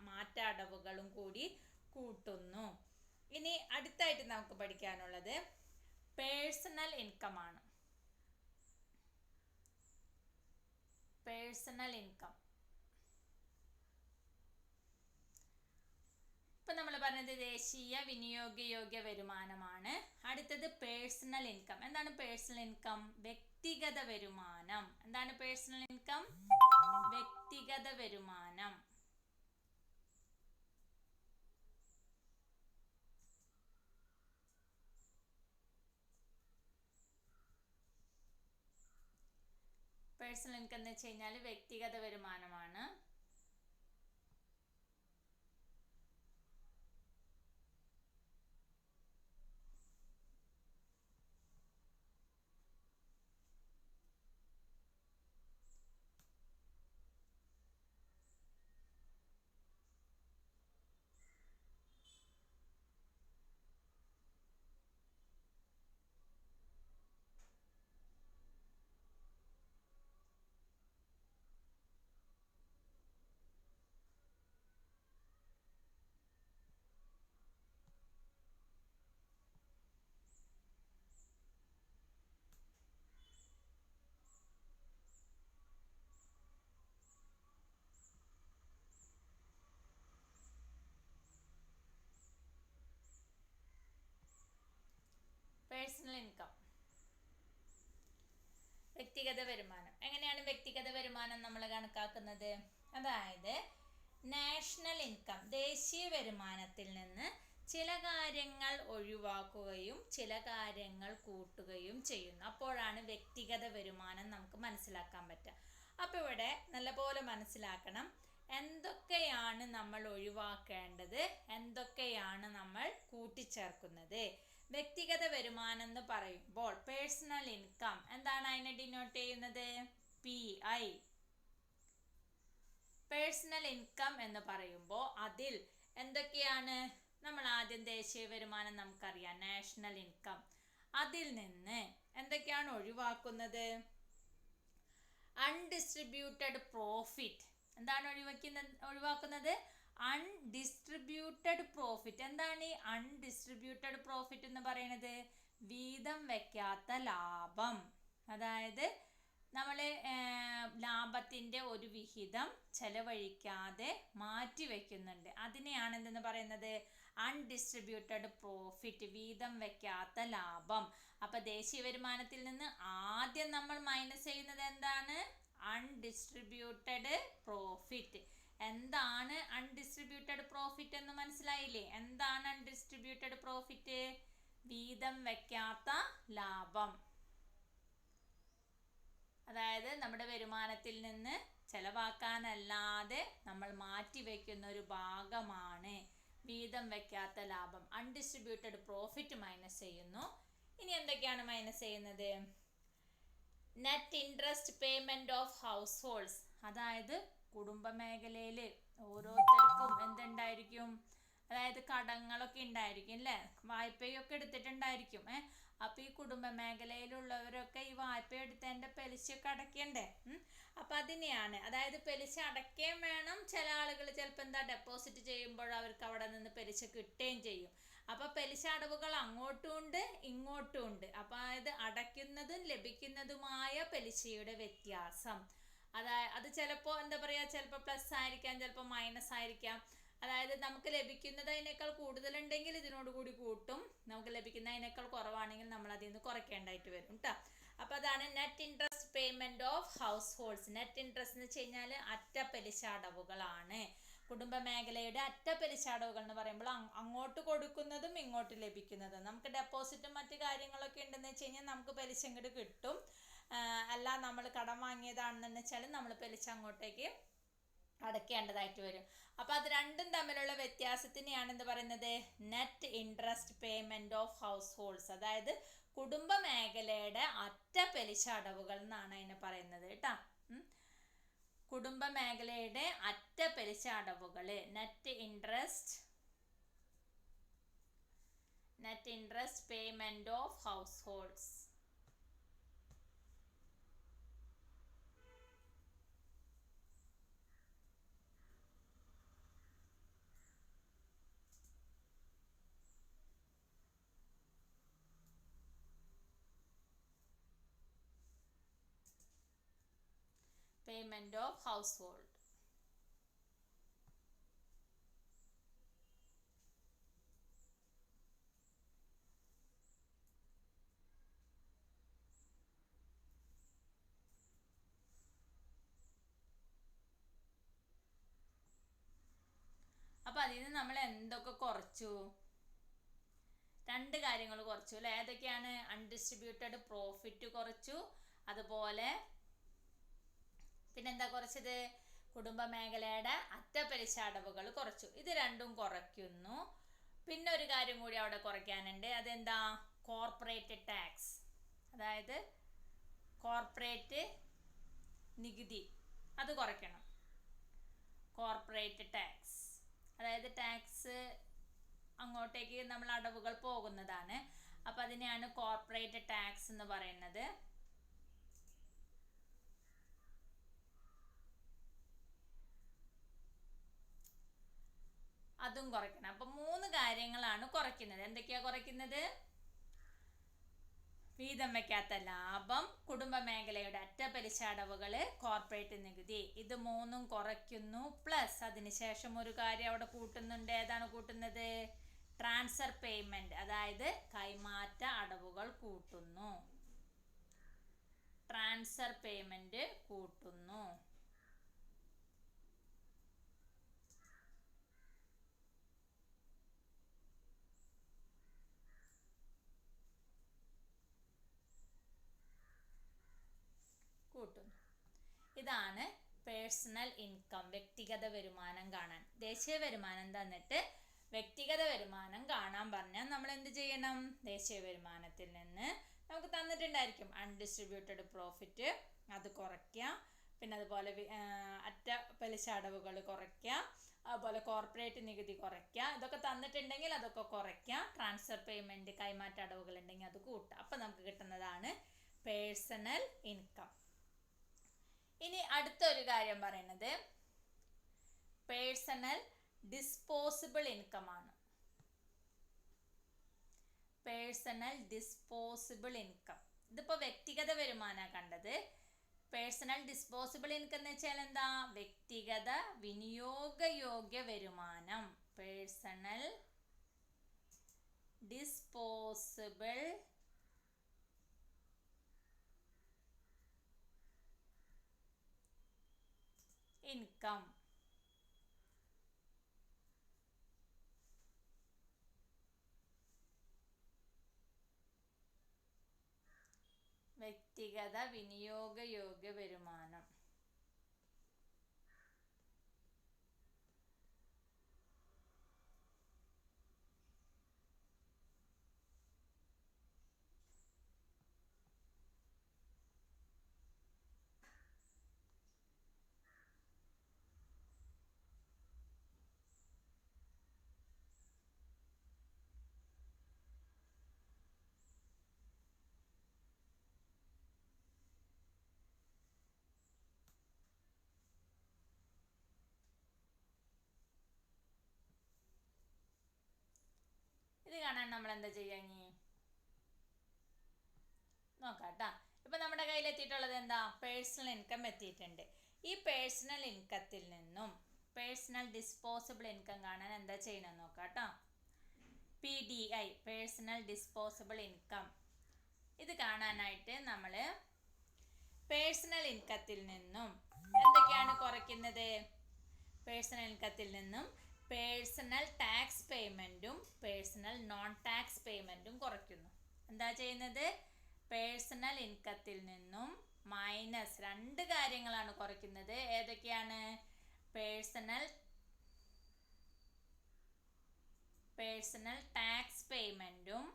A: മാറ്റ അടവുകളും കൂടി കൂട്ടുന്നു. ഇനി അടുത്തായിട്ട് നമുക്ക് പഠിക്കാനുള്ളത് പേഴ്സണൽ ഇൻകം ആണ്. Personal income. ഇപ്പം നമ്മൾ പറഞ്ഞത് ദേശീയ വിനിയോഗയോഗ്യ വരുമാനമാണ്. അടുത്തത് പേഴ്സണൽ ഇൻകം. എന്താണ് പേഴ്സണൽ ഇൻകം? വ്യക്തിഗത വരുമാനം. എന്താണ് പേഴ്സണൽ ഇൻകം? വ്യക്തിഗത വരുമാനം. പേഴ്സണൽ ഇൻകം എന്ന് വെച്ച് കഴിഞ്ഞാൽ വ്യക്തിഗത വരുമാനമാണ്. പേഴ്സണൽ ഇൻകം, വ്യക്തിഗത വരുമാനം. എങ്ങനെയാണ് വ്യക്തിഗത വരുമാനം നമ്മൾ കണക്കാക്കുന്നത്? അതായത് നാഷണൽ ഇൻകം, ദേശീയ വരുമാനത്തിൽ നിന്ന് ചില കാര്യങ്ങൾ ഒഴിവാക്കുകയും ചില കാര്യങ്ങൾ കൂട്ടുകയും ചെയ്യുന്നു. അപ്പോഴാണ് വ്യക്തിഗത വരുമാനം നമുക്ക് മനസ്സിലാക്കാൻ പറ്റുക. അപ്പോൾ ഇവിടെ നല്ലപോലെ മനസ്സിലാക്കണം, എന്തൊക്കെയാണ് നമ്മൾ ഒഴിവാക്കേണ്ടത്, എന്തൊക്കെയാണ് നമ്മൾ കൂട്ടിച്ചേർക്കുന്നത്. വ്യക്തിഗത വരുമാനം എന്ന് പറയുമ്പോൾ പേഴ്സണൽ ഇൻകം എന്താണ് അതിനെ ഡിനോട്ട് ചെയ്യുന്നത്? PI. പേഴ്സണൽ ഇൻകം എന്ന് പറയുമ്പോൾ അതിൽ എന്തൊക്കെയാണ്? നമ്മൾ ആദ്യം ദേശീയ വരുമാനം നമുക്കറിയാം, നാഷണൽ ഇൻകം. അതിൽ നിന്ന് എന്തൊക്കെയാണ് ഒഴിവാക്കുന്നത്? Undistributed profit. എന്താണ് ഒഴിവാക്കുന്നത്? Undistributed profit. എന്താണ് ഈ അൺഡിസ്ട്രിബ്യൂട്ടഡ് പ്രോഫിറ്റ് എന്ന് പറയുന്നത്? വീതം വെക്കാത്ത ലാഭം. അതായത് നമ്മൾ ലാഭത്തിൻ്റെ ഒരു വിഹിതം ചെലവഴിക്കാതെ മാറ്റി വയ്ക്കുന്നുണ്ട്. അതിനെയാണ് എന്തെന്ന് പറയുന്നത്? അൺഡിസ്ട്രിബ്യൂട്ടഡ് പ്രോഫിറ്റ്, വീതം വെക്കാത്ത ലാഭം. അപ്പോൾ ദേശീയ വരുമാനത്തിൽ നിന്ന് ആദ്യം നമ്മൾ മൈനസ് ചെയ്യുന്നത് എന്താണ്? Undistributed profit. എന്താണ് അൺഡിസ്ട്രിബ്യൂട്ടഡ് പ്രോഫിറ്റ് എന്ന് മനസ്സിലായില്ലേ? എന്താണ് അൺഡിസ്ട്രിബ്യൂട്ടഡ് പ്രോഫിറ്റ്? വീതം വെക്കാത്ത ലാഭം. അതായത് നമ്മുടെ വരുമാനത്തിൽ നിന്ന് ചെലവാക്കാനല്ലാതെ നമ്മൾ മാറ്റി വയ്ക്കുന്ന ഒരു ഭാഗമാണ് വീതം വെക്കാത്ത ലാഭം. അൺഡിസ്ട്രിബ്യൂട്ടഡ് പ്രോഫിറ്റ് മൈനസ് ചെയ്യുന്നു. ഇനി എന്തൊക്കെയാണ് മൈനസ് ചെയ്യുന്നത്? Net interest payment of house holds. അതായത് കുടുംബ മേഖലയിൽ ഓരോരുത്തർക്കും എന്തുണ്ടായിരിക്കും? അതായത് കടങ്ങളൊക്കെ ഉണ്ടായിരിക്കും അല്ലേ, വായ്പയൊക്കെ എടുത്തിട്ടുണ്ടായിരിക്കും. അപ്പോൾ ഈ കുടുംബ മേഖലയിലുള്ളവരൊക്കെ ഈ വായ്പ എടുത്തതിൻ്റെ പലിശയൊക്കെ അടയ്ക്കണ്ടേ? അപ്പം അതിനെയാണ്, അതായത് പലിശ അടയ്ക്കുകയും വേണം. ചില ആളുകൾ ചിലപ്പോൾ എന്താ ഡെപ്പോസിറ്റ് ചെയ്യുമ്പോൾ അവർക്ക് അവിടെ നിന്ന് പലിശ കിട്ടുകയും ചെയ്യും. അപ്പോൾ പലിശ അടവുകൾ അങ്ങോട്ടും ഉണ്ട് ഇങ്ങോട്ടും ഉണ്ട്. അപ്പോൾ അതായത് അടയ്ക്കുന്നതും ലഭിക്കുന്നതുമായ പലിശയുടെ വ്യത്യാസം. അത് ചിലപ്പോൾ എന്താ പറയുക, ചിലപ്പോൾ പ്ലസ് ആയിരിക്കാം, ചിലപ്പോൾ മൈനസ് ആയിരിക്കാം. അതായത് നമുക്ക് ലഭിക്കുന്നതിനേക്കാൾ കൂടുതലുണ്ടെങ്കിൽ ഇതിനോട് കൂടി കൂട്ടും, നമുക്ക് ലഭിക്കുന്നതിനേക്കാൾ കുറവാണെങ്കിൽ നമ്മൾ അതിൽ നിന്ന് കുറയ്ക്കേണ്ടതായിട്ട് വരും കേട്ടോ. അപ്പോൾ അതാണ് net interest payment of house holds. Net interest എന്ന് വെച്ച് കഴിഞ്ഞാൽ അറ്റ പലിശ അടവുകളാണ്. കുടുംബ മേഖലയുടെ അറ്റ പലിശ അടവുകൾ എന്ന് പറയുമ്പോൾ അങ്ങോട്ട് കൊടുക്കുന്നതും ഇങ്ങോട്ട് ലഭിക്കുന്നതും. നമുക്ക് ഡെപ്പോസിറ്റും മറ്റു കാര്യങ്ങളൊക്കെ ഉണ്ടെന്ന് വെച്ച് കഴിഞ്ഞാൽ നമുക്ക് പലിശ ഇങ്ങോട്ട് കിട്ടും. അല്ല നമ്മൾ കടം വാങ്ങിയതാണെന്ന് വെച്ചാൽ നമ്മൾ പലിശ അങ്ങോട്ടേക്ക് അടയ്ക്കേണ്ടതായിട്ട് വരും. അപ്പോൾ അത് രണ്ടും തമ്മിലുള്ള വ്യത്യാസത്തിനെയാണ് എന്ത് പറയുന്നത്? Net interest payment of house holds. അതായത് കുടുംബ മേഖലയുടെ അറ്റ പലിശ അടവുകൾ എന്നാണ് അതിനെ പറയുന്നത് കേട്ടോ. കുടുംബ മേഖലയുടെ അറ്റ പലിശ അടവുകൾ net interest payment of house holds. Payment of household. അപ്പോൾ അതിൽ നിന്ന് നമ്മൾ എന്തൊക്കെ കുറച്ചു? രണ്ട് കാര്യങ്ങൾ കുറച്ചു അല്ലേ? ഏതൊക്കെയാണ്? അൺഡിസ്ട്രിബ്യൂട്ടഡ് പ്രോഫിറ്റ് കുറച്ചു, അതുപോലെ പിന്നെന്താ കുറച്ചത്? കുടുംബ മേഖലയുടെ അറ്റ പലിശ അടവുകൾ കുറച്ചു. ഇത് രണ്ടും കുറയ്ക്കുന്നു. പിന്നെ ഒരു കാര്യം കൂടി അവിടെ കുറയ്ക്കാനുണ്ട്. അതെന്താ? Corporate tax. അതായത് കോർപ്പറേറ്റ് നികുതി അത് കുറയ്ക്കണം. കോർപ്പറേറ്റ് ടാക്സ് അതായത് ടാക്സ് അങ്ങോട്ടേക്ക് നമ്മൾ അടവുകൾ പോകുന്നതാണ്. അപ്പോൾ അതിനെയാണ് കോർപ്പറേറ്റ് ടാക്സ് എന്ന് പറയുന്നത്. അതും കുറയ്ക്കണം. അപ്പം 3 കാര്യങ്ങളാണ് കുറയ്ക്കുന്നത്. എന്തൊക്കെയാണ് കുറയ്ക്കുന്നത്? വീതം വയ്ക്കാത്ത ലാഭം, കുടുംബ മേഖലയുടെ അറ്റ പലിശ അടവുകൾ, കോർപ്പറേറ്റ് നികുതി. ഇത് 3ഉം കുറയ്ക്കുന്നു. പ്ലസ് അതിനുശേഷം ഒരു കാര്യം അവിടെ കൂട്ടുന്നുണ്ട്. ഏതാണ് കൂട്ടുന്നത്? ട്രാൻസ്ഫർ പേയ്മെന്റ് അതായത് കൈമാറ്റ അടവുകൾ കൂട്ടുന്നു. ട്രാൻസ്ഫർ പേയ്മെന്റ് കൂട്ടുന്നു. ഇതാണ് പേഴ്സണൽ ഇൻകം, വ്യക്തിഗത വരുമാനം കാണാൻ. ദേശീയ വരുമാനം തന്നിട്ട് വ്യക്തിഗത വരുമാനം കാണാൻ പറഞ്ഞാൽ നമ്മൾ എന്ത് ചെയ്യണം? ദേശീയ വരുമാനത്തിൽ നിന്ന് നമുക്ക് തന്നിട്ടുണ്ടായിരിക്കും അൺഡിസ്ട്രിബ്യൂട്ടഡ് പ്രോഫിറ്റ്, അത് കുറയ്ക്കുക. പിന്നെ അതുപോലെ അറ്റ പലിശ അടവുകൾ കുറയ്ക്കുക. അതുപോലെ കോർപ്പറേറ്റ് നികുതി കുറയ്ക്കുക. ഇതൊക്കെ തന്നിട്ടുണ്ടെങ്കിൽ അതൊക്കെ കുറയ്ക്കുക. ട്രാൻസ്ഫർ പേയ്മെന്റ് കൈമാറ്റ അടവുകൾ ഉണ്ടെങ്കിൽ അത് കൂട്ടുക. അപ്പം നമുക്ക് കിട്ടുന്നതാണ് പേഴ്സണൽ ഇൻകം. ഇനി അടുത്തൊരു കാര്യം പറയുന്നത് പേഴ്സണൽ ഡിസ്പോസിബിൾ ഇൻകം ആണ്. പേഴ്സണൽ ഡിസ്പോസിബിൾ ഇൻകം, ഇതിപ്പോൾ വ്യക്തിഗത വരുമാനമാണ് കണ്ടത്. പേഴ്സണൽ ഡിസ്പോസിബിൾ ഇൻകം എന്ന് വെച്ചാൽ എന്താ? വ്യക്തിഗത വിനിയോഗയോഗ്യ വരുമാനം. Personal disposable income. വ്യക്തിഗത വിനിയോഗയോഗ്യ വരുമാനം. ഇത് കാണാൻ നമ്മൾ എന്താ ചെയ്യുക? ഇനി നോക്കാട്ടാ. ഇപ്പൊ നമ്മുടെ കയ്യിൽ എത്തിയിട്ടുള്ളത് എന്താ? പേഴ്സണൽ ഇൻകം എത്തിയിട്ടുണ്ട്. ഈ പേഴ്സണൽ ഇൻകത്തിൽ നിന്നും പേഴ്സണൽ ഡിസ്പോസിബിൾ ഇൻകം കാണാൻ എന്താ ചെയ്യണം നോക്കാട്ടോ. PDI പേഴ്സണൽ ഡിസ്പോസിബിൾ ഇൻകം, ഇത് കാണാനായിട്ട് നമ്മൾ പേഴ്സണൽ ഇൻകത്തിൽ നിന്നും എന്തൊക്കെയാണ് കുറയ്ക്കുന്നത്? പേഴ്സണൽ ഇൻകത്തിൽ നിന്നും പേഴ്സണൽ ടാക്സ് പേയ്മെന്റും പേഴ്സണൽ നോൺ ടാക്സ് പേയ്മെന്റും കുറയ്ക്കുന്നു. എന്താ ചെയ്യുന്നത്? പേഴ്സണൽ ഇൻകത്തിൽ നിന്നും മൈനസ് രണ്ട് കാര്യങ്ങളാണ് കുറയ്ക്കുന്നത്. ഏതൊക്കെയാണ്? പേഴ്സണൽ ടാക്സ് പേയ്മെന്റും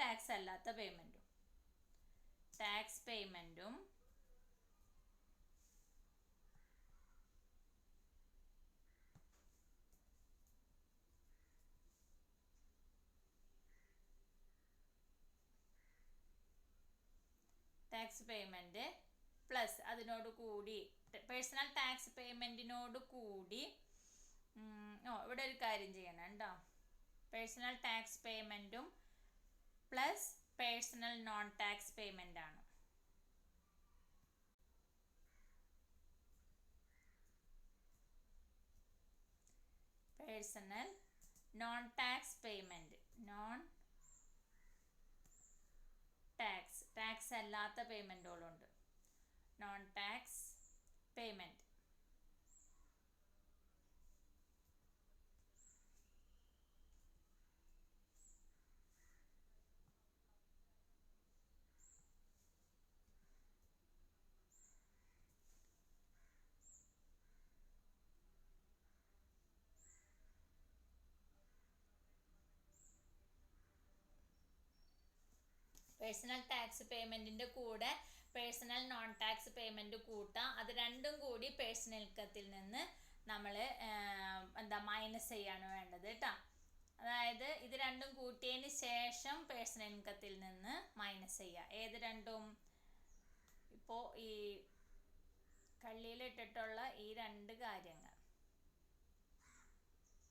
A: ടാക്സ് അല്ലാത്ത പേയ്മെന്റും. ടാക്സ് പേയ്മെന്റും ടാക്സ് പേയ്മെന്റ് പ്ലസ് അതിനോട് കൂടി പേഴ്സണൽ ടാക്സ് പേയ്മെന്റിനോട് കൂടി ഇവിടെ ഒരു കാര്യം ചെയ്യണം കേട്ടോ. പേഴ്സണൽ ടാക്സ് പേയ്മെന്റും plus personal non tax payment ആണ്. Personal non tax payment, tax അല്ലാത്ത പേയ്മെന്റുകളുണ്ട്. Non tax payment. Personal tax പേയ്മെന്റിന്റെ കൂടെ പേഴ്സണൽ നോൺ ടാക്സ് പേയ്മെന്റ് കൂട്ടാം. അത് രണ്ടും കൂടി പേഴ്സണൽ ഇൻകത്തിൽ നിന്ന് നമ്മൾ മൈനസ് ചെയ്യാണ് വേണ്ടത് കേട്ടോ. അതായത് ഇത് രണ്ടും കൂട്ടിയതിന് ശേഷം പേഴ്സണൽ ഇൻകത്തിൽ നിന്ന് മൈനസ് ചെയ്യുക. ഏത് രണ്ടും? ഇപ്പോൾ ഈ കള്ളിയിലിട്ടിട്ടുള്ള ഈ രണ്ട് കാര്യങ്ങൾ,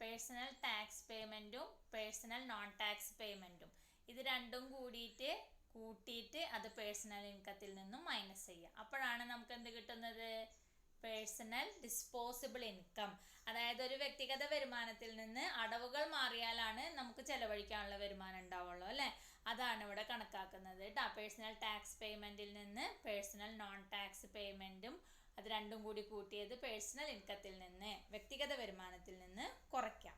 A: പേഴ്സണൽ ടാക്സ് പേയ്മെന്റും പേഴ്സണൽ നോൺ ടാക്സ് പേയ്മെന്റും, ഇത് രണ്ടും കൂട്ടിയിട്ട് അത് പേഴ്സണൽ ഇൻകത്തിൽ നിന്നും മൈനസ് ചെയ്യുക. അപ്പോഴാണ് നമുക്ക് എന്ത് കിട്ടുന്നത്? പേഴ്സണൽ ഡിസ്പോസിബിൾ ഇൻകം, അതായത് ഒരു വ്യക്തിഗത വരുമാനത്തിൽ നിന്ന് അടവുകൾ മാറിയാലാണ് നമുക്ക് ചെലവഴിക്കാനുള്ള വരുമാനം ഉണ്ടാവുള്ളൂ അല്ലേ. അതാണ് ഇവിടെ കണക്കാക്കുന്നത് കേട്ടോ. പേഴ്സണൽ ടാക്സ് പേയ്മെന്റിൽ നിന്ന് പേഴ്സണൽ നോൺ ടാക്സ് പേയ്മെന്റും അത് രണ്ടും കൂടി കൂട്ടിയത് പേഴ്സണൽ ഇൻകത്തിൽ നിന്ന്, വ്യക്തിഗത വരുമാനത്തിൽ നിന്ന് കുറയ്ക്കാം.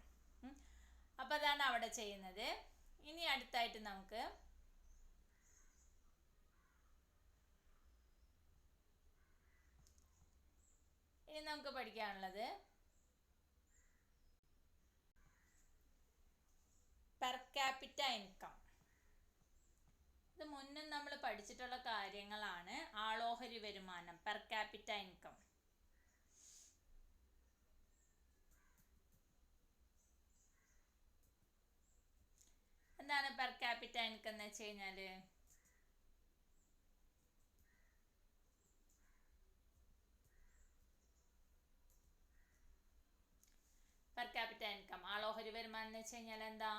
A: അപ്പം അതാണ് അവിടെ ചെയ്യുന്നത്. ഇനി അടുത്തായിട്ട് നമുക്ക് പഠിക്കാനുള്ളത് പെർ ക്യാപിറ്റ ഇൻകം. ഇത് മുന്നും നമ്മൾ പഠിച്ചിട്ടുള്ള കാര്യങ്ങളാണ്. ആളോഹരി വരുമാനം, പെർ ക്യാപിറ്റ ഇൻകം. എന്താണ് പെർ ക്യാപിറ്റ ഇൻകം എന്ന് വെച്ച് കഴിഞ്ഞാല്? പെർ ക്യാപിറ്റ ഇൻകം, ആളോഹരി വരുമാനം എന്ന് വെച്ച് കഴിഞ്ഞാൽ എന്താ?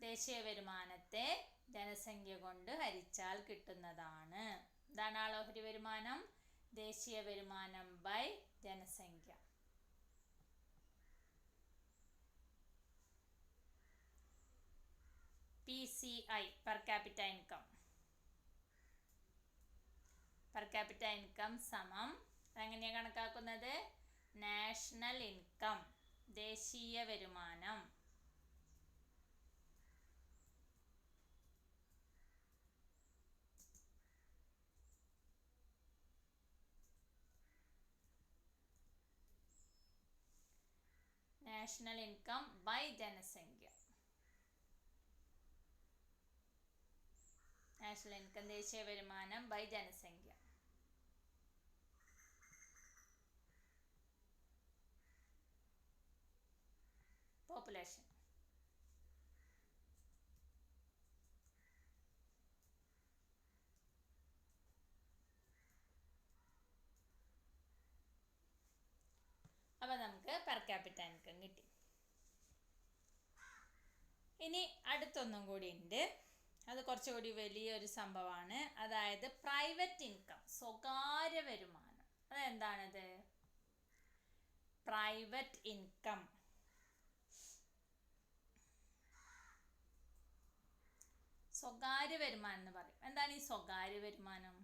A: ദേശീയ വരുമാനത്തെ ജനസംഖ്യ കൊണ്ട് ഹരിച്ചാൽ കിട്ടുന്നതാണ്. എന്താണ് ആളോഹരി വരുമാനം? ദേശീയ വരുമാനം ബൈ ജനസംഖ്യ. PCI, per capita income. Per capita income സമം എങ്ങനെയാണ് കണക്കാക്കുന്നത്? നാഷണൽ ഇൻകം, ദേശീയ വരുമാനം. നാഷണൽ ഇൻകം ബൈ ജനസംഖ്യ. നാഷണൽ ഇൻകം, ദേശീയ വരുമാനം ബൈ ജനസംഖ്യ. പോപ്പുലേഷൻ. അപ്പം നമുക്ക് പെർ ക്യാപിറ്റ ഇൻകം കിട്ടി. ഇനി അടുത്തൊന്നും കൂടി ഉണ്ട്. അത് കുറച്ചുകൂടി വലിയൊരു സംഭവമാണ്. അതായത് പ്രൈവറ്റ് ഇൻകം, സ്വകാര്യ വരുമാനം. അതെന്താണത്? പ്രൈവറ്റ് ഇൻകം, സ്വകാര്യ വരുമാനം എന്ന് പറയും. എന്താണ് ഈ സ്വകാര്യ വരുമാനം?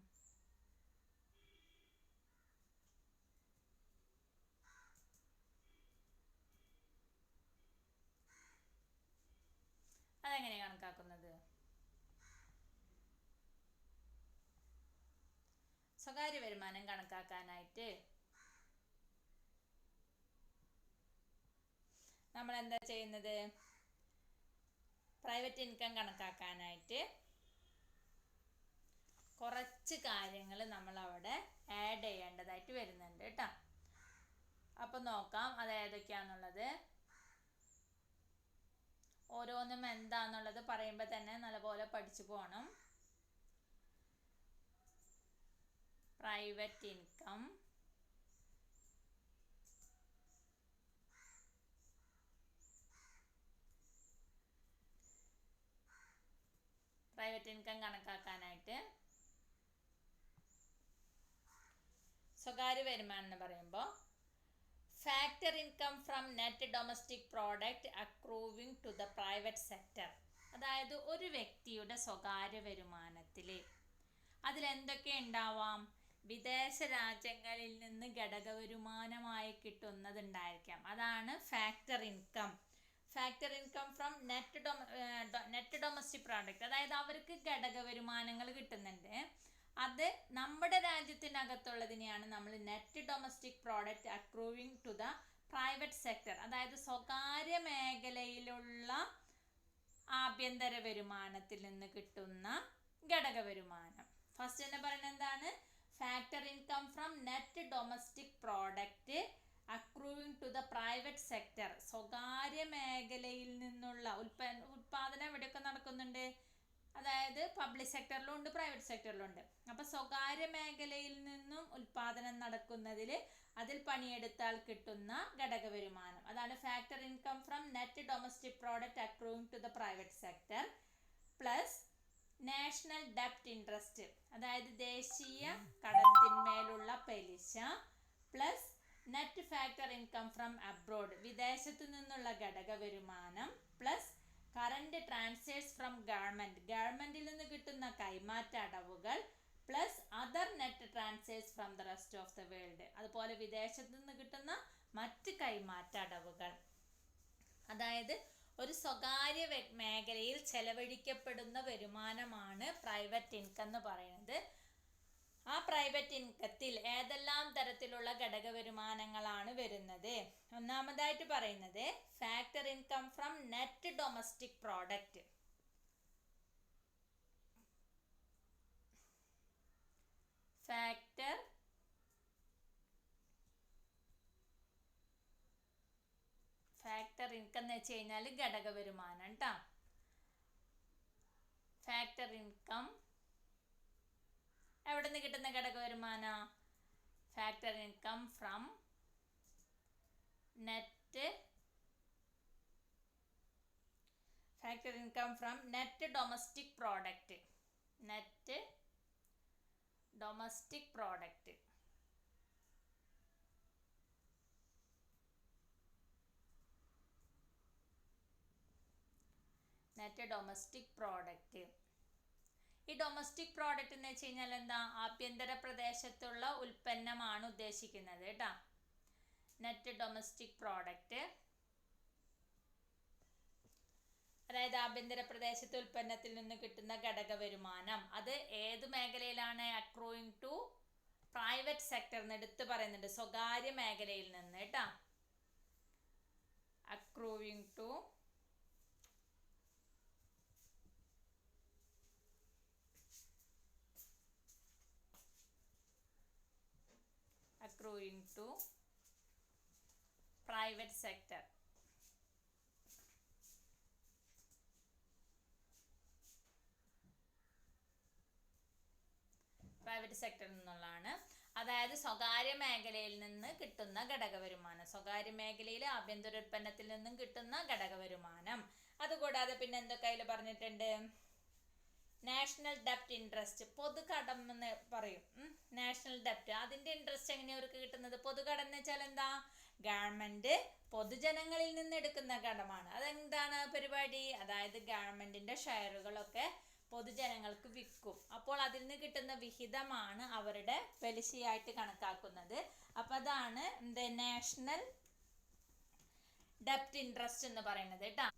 A: അതെങ്ങനെയാണ് കണക്കാക്കുന്നത്? സ്വകാര്യ വരുമാനം കണക്കാക്കാനായിട്ട് നമ്മൾ എന്താ ചെയ്യുന്നത്? പ്രൈവറ്റ് ഇൻകം കണക്കാക്കാനായിട്ട് കുറച്ച് കാര്യങ്ങൾ നമ്മൾ അവിടെ ആഡ് ചെയ്യേണ്ടതായിട്ട് വരുന്നുണ്ട് കേട്ടോ. അപ്പം നോക്കാം അത് ഏതൊക്കെയാണെന്നുള്ളത്. ഓരോന്നും എന്താന്നുള്ളത് പറയുമ്പോൾ തന്നെ നല്ലപോലെ പഠിച്ചു പോകണം. പ്രൈവറ്റ് ഇൻകം, പ്രൈവറ്റ് ഇൻകം കണക്കാക്കാനായിട്ട് സ്വകാര്യ വരുമാനം എന്ന് പറയുമ്പോൾ factor income from net domestic product accruing to the private sector. അതായത് ഒരു വ്യക്തിയുടെ സ്വകാര്യ വരുമാനത്തിൽ അതിലെന്തൊക്കെ ഉണ്ടാവാം? വിദേശ രാജ്യങ്ങളിൽ നിന്ന് ഘടക വരുമാനമായി കിട്ടുന്നതുണ്ടായിരിക്കാം. അതാണ് factor income. Factor income from net domestic product, അതായത് അവർക്ക് ഘടക വരുമാനങ്ങൾ കിട്ടുന്നുണ്ട്. അത് നമ്മുടെ രാജ്യത്തിനകത്തുള്ളതിനെയാണ് നമ്മൾ net domestic product accruing to the private sector, അതായത് സ്വകാര്യ മേഖലയിലുള്ള ആഭ്യന്തര വരുമാനത്തിൽ നിന്ന് കിട്ടുന്ന ഘടക വരുമാനം. ഫസ്റ്റ് തന്നെ പറയുന്നത് എന്താണ്? Factor income from net domestic product accruing to the private sector. സ്വകാര്യ മേഖലയിൽ നിന്നുള്ള ഉൽപാദനം എവിടെയൊക്കെ നടക്കുന്നുണ്ട്? അതായത് പബ്ലിക് സെക്ടറിലും ഉണ്ട്, പ്രൈവറ്റ് സെക്ടറിലും ഉണ്ട്. അപ്പോൾ സ്വകാര്യ മേഖലയിൽ നിന്നും ഉൽപാദനം നടക്കുന്നതിൽ അതിൽ പണിയെടുത്താൽ കിട്ടുന്ന ഘടക വരുമാനം, അതാണ് factor income from net domestic product accruing to the private sector plus national ഡെപ്റ്റ് ഇൻട്രസ്റ്റ്, അതായത് ദേശീയ കടത്തിന്മേലുള്ള പലിശ plus net factor income from abroad വിദേശത്തു നിന്നുള്ള ഘടക വരുമാനം പ്ലസ് കറന്റ് ട്രാൻസ്ഫേഴ്സ് ഫ്രം ഗവൺമെന്റിൽ നിന്ന് കിട്ടുന്ന കൈമാറ്റ അടവുകൾ plus other net transfers from the rest of the world അതുപോലെ വിദേശത്തു നിന്ന് കിട്ടുന്ന മറ്റ് കൈമാറ്റ അടവുകൾ. അതായത് ഒരു സ്വകാര്യ മേഖലയിൽ ചെലവഴിക്കപ്പെടുന്ന വരുമാനമാണ് പ്രൈവറ്റ് ഇൻകം എന്ന് പറയുന്നത്. ആ പ്രൈവറ്റ് ഇൻകത്തിൽ ഏതെല്ലാം തരത്തിലുള്ള ഘടക വരുമാനങ്ങളാണ് വരുന്നത്? ഒന്നാമതായിട്ട് പറയുന്നത് factor income from net domestic product. Factor income എന്ന് വെച്ച് കഴിഞ്ഞാൽ ഘടക വരുമാനം കേട്ടോ. ഫാക്ടർ ഇൻകം എവിടെ നിന്ന് കിട്ടുന്ന ഘടക വരുമാനം? Factor income from net domestic product. Net domestic product. Net domestic product. ഈ ഡൊമസ്റ്റിക് പ്രോഡക്റ്റ് എന്ന് വെച്ച് കഴിഞ്ഞാൽ എന്താ? ആഭ്യന്തര പ്രദേശത്തുള്ള ഉൽപ്പന്നമാണ് ഉദ്ദേശിക്കുന്നത് കേട്ടോ. നെറ്റ് ഡൊമസ്റ്റിക് പ്രോഡക്റ്റ് അതായത് ആഭ്യന്തര പ്രദേശത്തെ ഉൽപ്പന്നത്തിൽ നിന്ന് കിട്ടുന്ന ഘടക വരുമാനം. അത് ഏത് മേഖലയിലാണ്? അക്രൂയിങ് ടു പ്രൈവറ്റ് സെക്ടർ എന്ന് എടുത്ത് പറയുന്നുണ്ട്. സ്വകാര്യ മേഖലയിൽ നിന്ന് കേട്ടോ. അക്രൂയിങ് ടു private sector. പ്രൈവറ്റ് സെക്ടറിൽ നിന്നുള്ളതാണ്. അതായത് സ്വകാര്യ മേഖലയിൽ നിന്ന് കിട്ടുന്ന ഘടക വരുമാനം. സ്വകാര്യ മേഖലയിൽ ആഭ്യന്തര ഉൽപ്പന്നത്തിൽ നിന്നും കിട്ടുന്ന ഘടക വരുമാനം. അതുകൂടാതെ പിന്നെ എന്തൊക്കെ അതിൽ പറഞ്ഞിട്ടുണ്ട്? നാഷണൽ ഡെപ്റ്റ് ഇൻട്രസ്റ്റ്. പൊതുകടം എന്ന് പറയും. നാഷണൽ ഡെപ്റ്റ് അതിന്റെ ഇൻട്രസ്റ്റ് എങ്ങനെയാണ് അവർക്ക് കിട്ടുന്നത്? പൊതുകടം എന്ന് വെച്ചാൽ എന്താ? ഗവൺമെന്റ് പൊതുജനങ്ങളിൽ നിന്ന് എടുക്കുന്ന കടമാണ്. അതെന്താണ് പരിപാടി? അതായത് ഗവൺമെന്റിന്റെ ഷെയറുകളൊക്കെ പൊതുജനങ്ങൾക്ക് വിൽക്കും. അപ്പോൾ അതിൽ നിന്ന് കിട്ടുന്ന വിഹിതമാണ് അവരുടെ പലിശയായിട്ട് കണക്കാക്കുന്നത്. അപ്പോൾ അതാണ് നാഷണൽ ഡെപ്റ്റ് ഇൻട്രസ്റ്റ് എന്ന് പറയുന്നത് കേട്ടോ.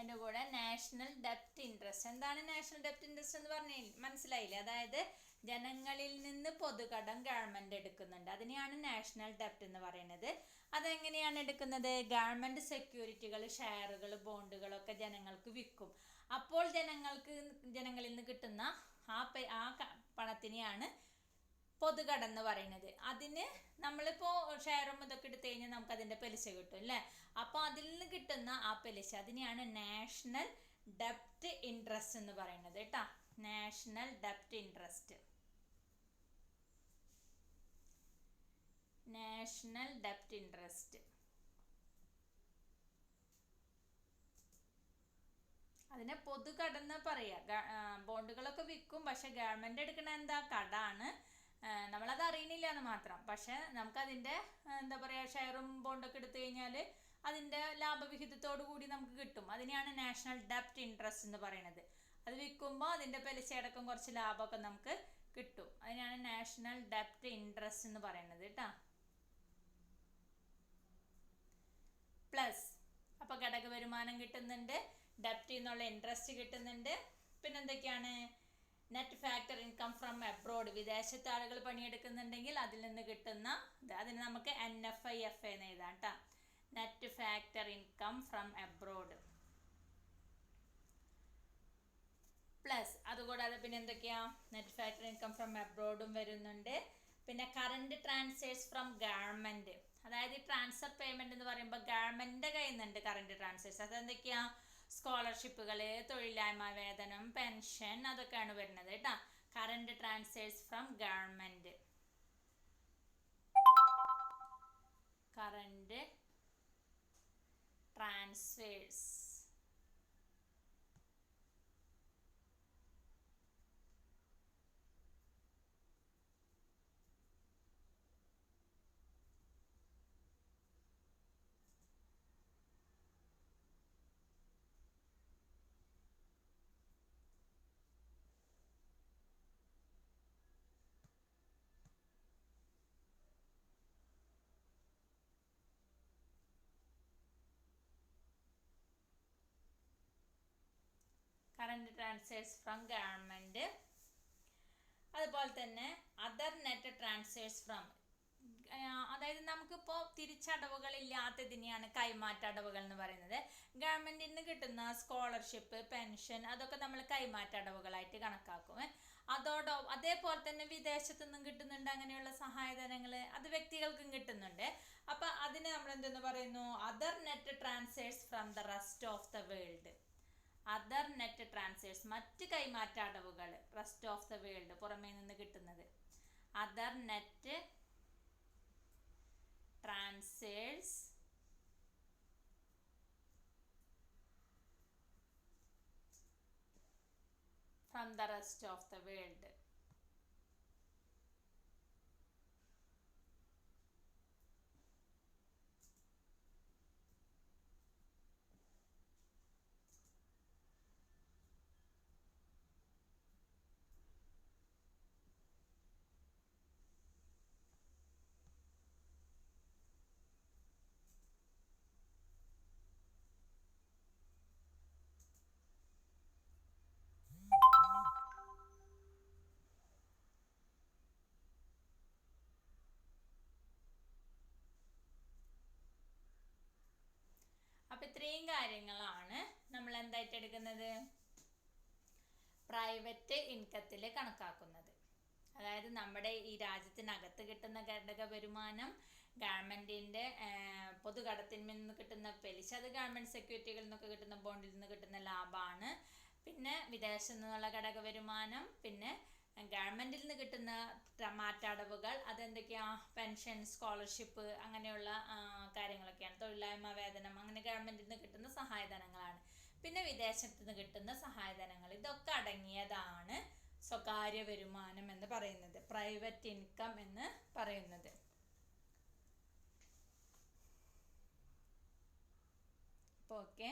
A: എൻ്റെ കൂടെ നാഷണൽ ഡെപ്റ്റ് ഇൻട്രസ്റ്റ്. എന്താണ് നാഷണൽ ഡെപ്റ്റ് ഇൻട്രസ്റ്റ് എന്ന് മനസ്സിലായില്ലേ? അതായത് ജനങ്ങളിൽ നിന്ന് പൊതുകടം ഗവൺമെന്റ് എടുക്കുന്നുണ്ട്. അതിനെയാണ് നാഷണൽ ഡെപ്റ്റ് എന്ന് പറയുന്നത്. അതെങ്ങനെയാണ് എടുക്കുന്നത്? ഗവൺമെന്റ് സെക്യൂരിറ്റികൾ, ഷെയറുകൾ, ബോണ്ടുകളൊക്കെ ജനങ്ങൾക്ക് വിൽക്കും. അപ്പോൾ ജനങ്ങളിൽ നിന്ന് കിട്ടുന്ന ആ പണത്തിനെയാണ് പൊതുകടം എന്ന് പറയുന്നത്. അതിന് നമ്മളിപ്പോൾ ഷെയറും ഇതൊക്കെ എടുത്തു കഴിഞ്ഞാൽ നമുക്ക് അതിൻ്റെ പലിശ കിട്ടും അല്ലേ? അപ്പോൾ അതിൽ നിന്ന് കിട്ടുന്ന ആ പലിശ അതിനെയാണ് നാഷണൽ ഡെപ്റ്റ് ഇൻട്രസ്റ്റ് എന്ന് പറയുന്നത് കേട്ടോ. നാഷണൽ ഡെപ്റ്റ് ഇൻട്രസ്റ്റ്. നാഷണൽ ഡെപ്റ്റ് ഇൻട്രസ്റ്റ് അതിനെ പൊതുകടന്ന് പറയാ. ബോണ്ടുകളൊക്കെ വിൽക്കും, പക്ഷെ ഗവൺമെന്റ് എടുക്കണ എന്താ? കടാണ്. നമ്മളത് അറിയണില്ല എന്ന് മാത്രം. പക്ഷെ നമുക്കതിൻ്റെ എന്താ പറയുക, ഷെയറും ബോണ്ടൊക്കെ എടുത്തു കഴിഞ്ഞാൽ അതിൻ്റെ ലാഭവിഹിതത്തോടു കൂടി നമുക്ക് കിട്ടും. അതിനെയാണ് നാഷണൽ ഡെപ്റ്റ് ഇൻട്രസ്റ്റ് എന്ന് പറയുന്നത്. അത് വിൽക്കുമ്പോൾ അതിൻ്റെ പലിശയടക്കം കുറച്ച് ലാഭമൊക്കെ നമുക്ക് കിട്ടും. അതിനാണ് നാഷണൽ ഡെപ്റ്റ് ഇൻട്രസ്റ്റ് എന്ന് പറയുന്നത് കേട്ടോ. പ്ലസ് അപ്പോൾ ഘടക വരുമാനം കിട്ടുന്നുണ്ട്, ഡെപ്റ്റിൽ നിന്നുള്ള ഇൻട്രസ്റ്റ് കിട്ടുന്നുണ്ട്. പിന്നെന്തൊക്കെയാണ്? Net factor income from abroad. വിദേശത്തെ ആളുകൾ പണിയെടുക്കുന്നുണ്ടെങ്കിൽ അതിൽ നിന്ന് കിട്ടുന്ന അതിന് നമുക്ക് NFIFA എന്ന് എഴുതാം കേട്ടോ. Net factor income from abroad. Plus അതുകൂടാതെ പിന്നെ എന്തൊക്കെയാ? നെറ്റ് ഫാക്ടർ ഇൻകം ഫ്രം അബ്രോഡും വരുന്നുണ്ട്. പിന്നെ കറന്റ് ട്രാൻസ്ഫേഴ്സ് ഫ്രം ഗവൺമെന്റ്. അതായത് ഈ ട്രാൻസ്ഫർ പേയ്മെന്റ് എന്ന് പറയുമ്പോൾ ഗവൺമെന്റിന്റെ കയ്യിൽ നിന്നുണ്ട് കറന്റ് ട്രാൻസ്ഫേഴ്സ്. അതെന്തൊക്കെയാ? സ്കോളർഷിപ്പുകൾ, തൊഴിലില്ലായ്മ വേതനം, പെൻഷൻ, അതൊക്കെയാണ് വരുന്നത് കേട്ടോ. Current transfers from government. Current transfers current transfers from government. അതുപോലെ തന്നെ അതർ നെറ്റ് ട്രാൻസ്ഫേഴ്സ് ഫ്രം, അതായത് നമുക്കിപ്പോൾ തിരിച്ചടവുകളില്ലാത്തതിനെയാണ് കൈമാറ്റ അടവുകൾ എന്ന് പറയുന്നത്. ഗവൺമെൻറ്റിൽ നിന്ന് കിട്ടുന്ന സ്കോളർഷിപ്പ്, പെൻഷൻ, അതൊക്കെ നമ്മൾ കൈമാറ്റ അടവുകളായിട്ട് കണക്കാക്കും. അതേപോലെ തന്നെ വിദേശത്തു നിന്നും കിട്ടുന്നുണ്ട് അങ്ങനെയുള്ള സഹായധനങ്ങൾ, അത് വ്യക്തികൾക്കും കിട്ടുന്നുണ്ട്. അപ്പം അതിന് നമ്മൾ എന്തെന്ന് പറയുന്നു? Other net transfers from the rest of the world. Other net transfers, മറ്റ് കൈമാറ്റ അടവുകൾ, റെസ്റ്റ് ഓഫ് ദ വേൾഡ്, പുറമേ നിന്ന് കിട്ടുന്നത്. Other net transfers from the rest of the world. അപ്പം ഇത്രയും കാര്യങ്ങളാണ് നമ്മൾ എന്തായിട്ട് എടുക്കുന്നത്? പ്രൈവറ്റ് ഇൻകത്തിൽ കണക്കാക്കുന്നത്. അതായത് നമ്മുടെ ഈ രാജ്യത്തിനകത്ത് കിട്ടുന്ന ഘടക വരുമാനം, ഗവൺമെൻറ്റിൻ്റെ പൊതുകടത്തിൽ നിന്ന് കിട്ടുന്ന പലിശ, അത് ഗവൺമെൻറ് സെക്യൂരിറ്റികളിൽ നിന്നൊക്കെ കിട്ടുന്ന ബോണ്ടിൽ നിന്ന് കിട്ടുന്ന ലാഭമാണ്. പിന്നെ വിദേശത്തു നിന്നുള്ള ഘടക വരുമാനം, പിന്നെ ഗവൺമെൻറ്റിൽ നിന്ന് കിട്ടുന്ന മാറ്റടവുകൾ, അതെന്തൊക്കെയാ? പെൻഷൻ, സ്കോളർഷിപ്പ്, അങ്ങനെയുള്ള കാര്യങ്ങളൊക്കെയാണ്. തൊഴിലില്ലായ്മ വേതനം, അങ്ങനെ ഗവൺമെൻറ്റിൽ നിന്ന് കിട്ടുന്ന സഹായധനങ്ങളാണ്. പിന്നെ വിദേശത്തു നിന്ന് കിട്ടുന്ന സഹായധനങ്ങൾ, ഇതൊക്കെ അടങ്ങിയതാണ് സ്വകാര്യ വരുമാനം എന്ന് പറയുന്നത്, പ്രൈവറ്റ് ഇൻകം എന്ന് പറയുന്നത്. അപ്പോൾ ഓക്കെ.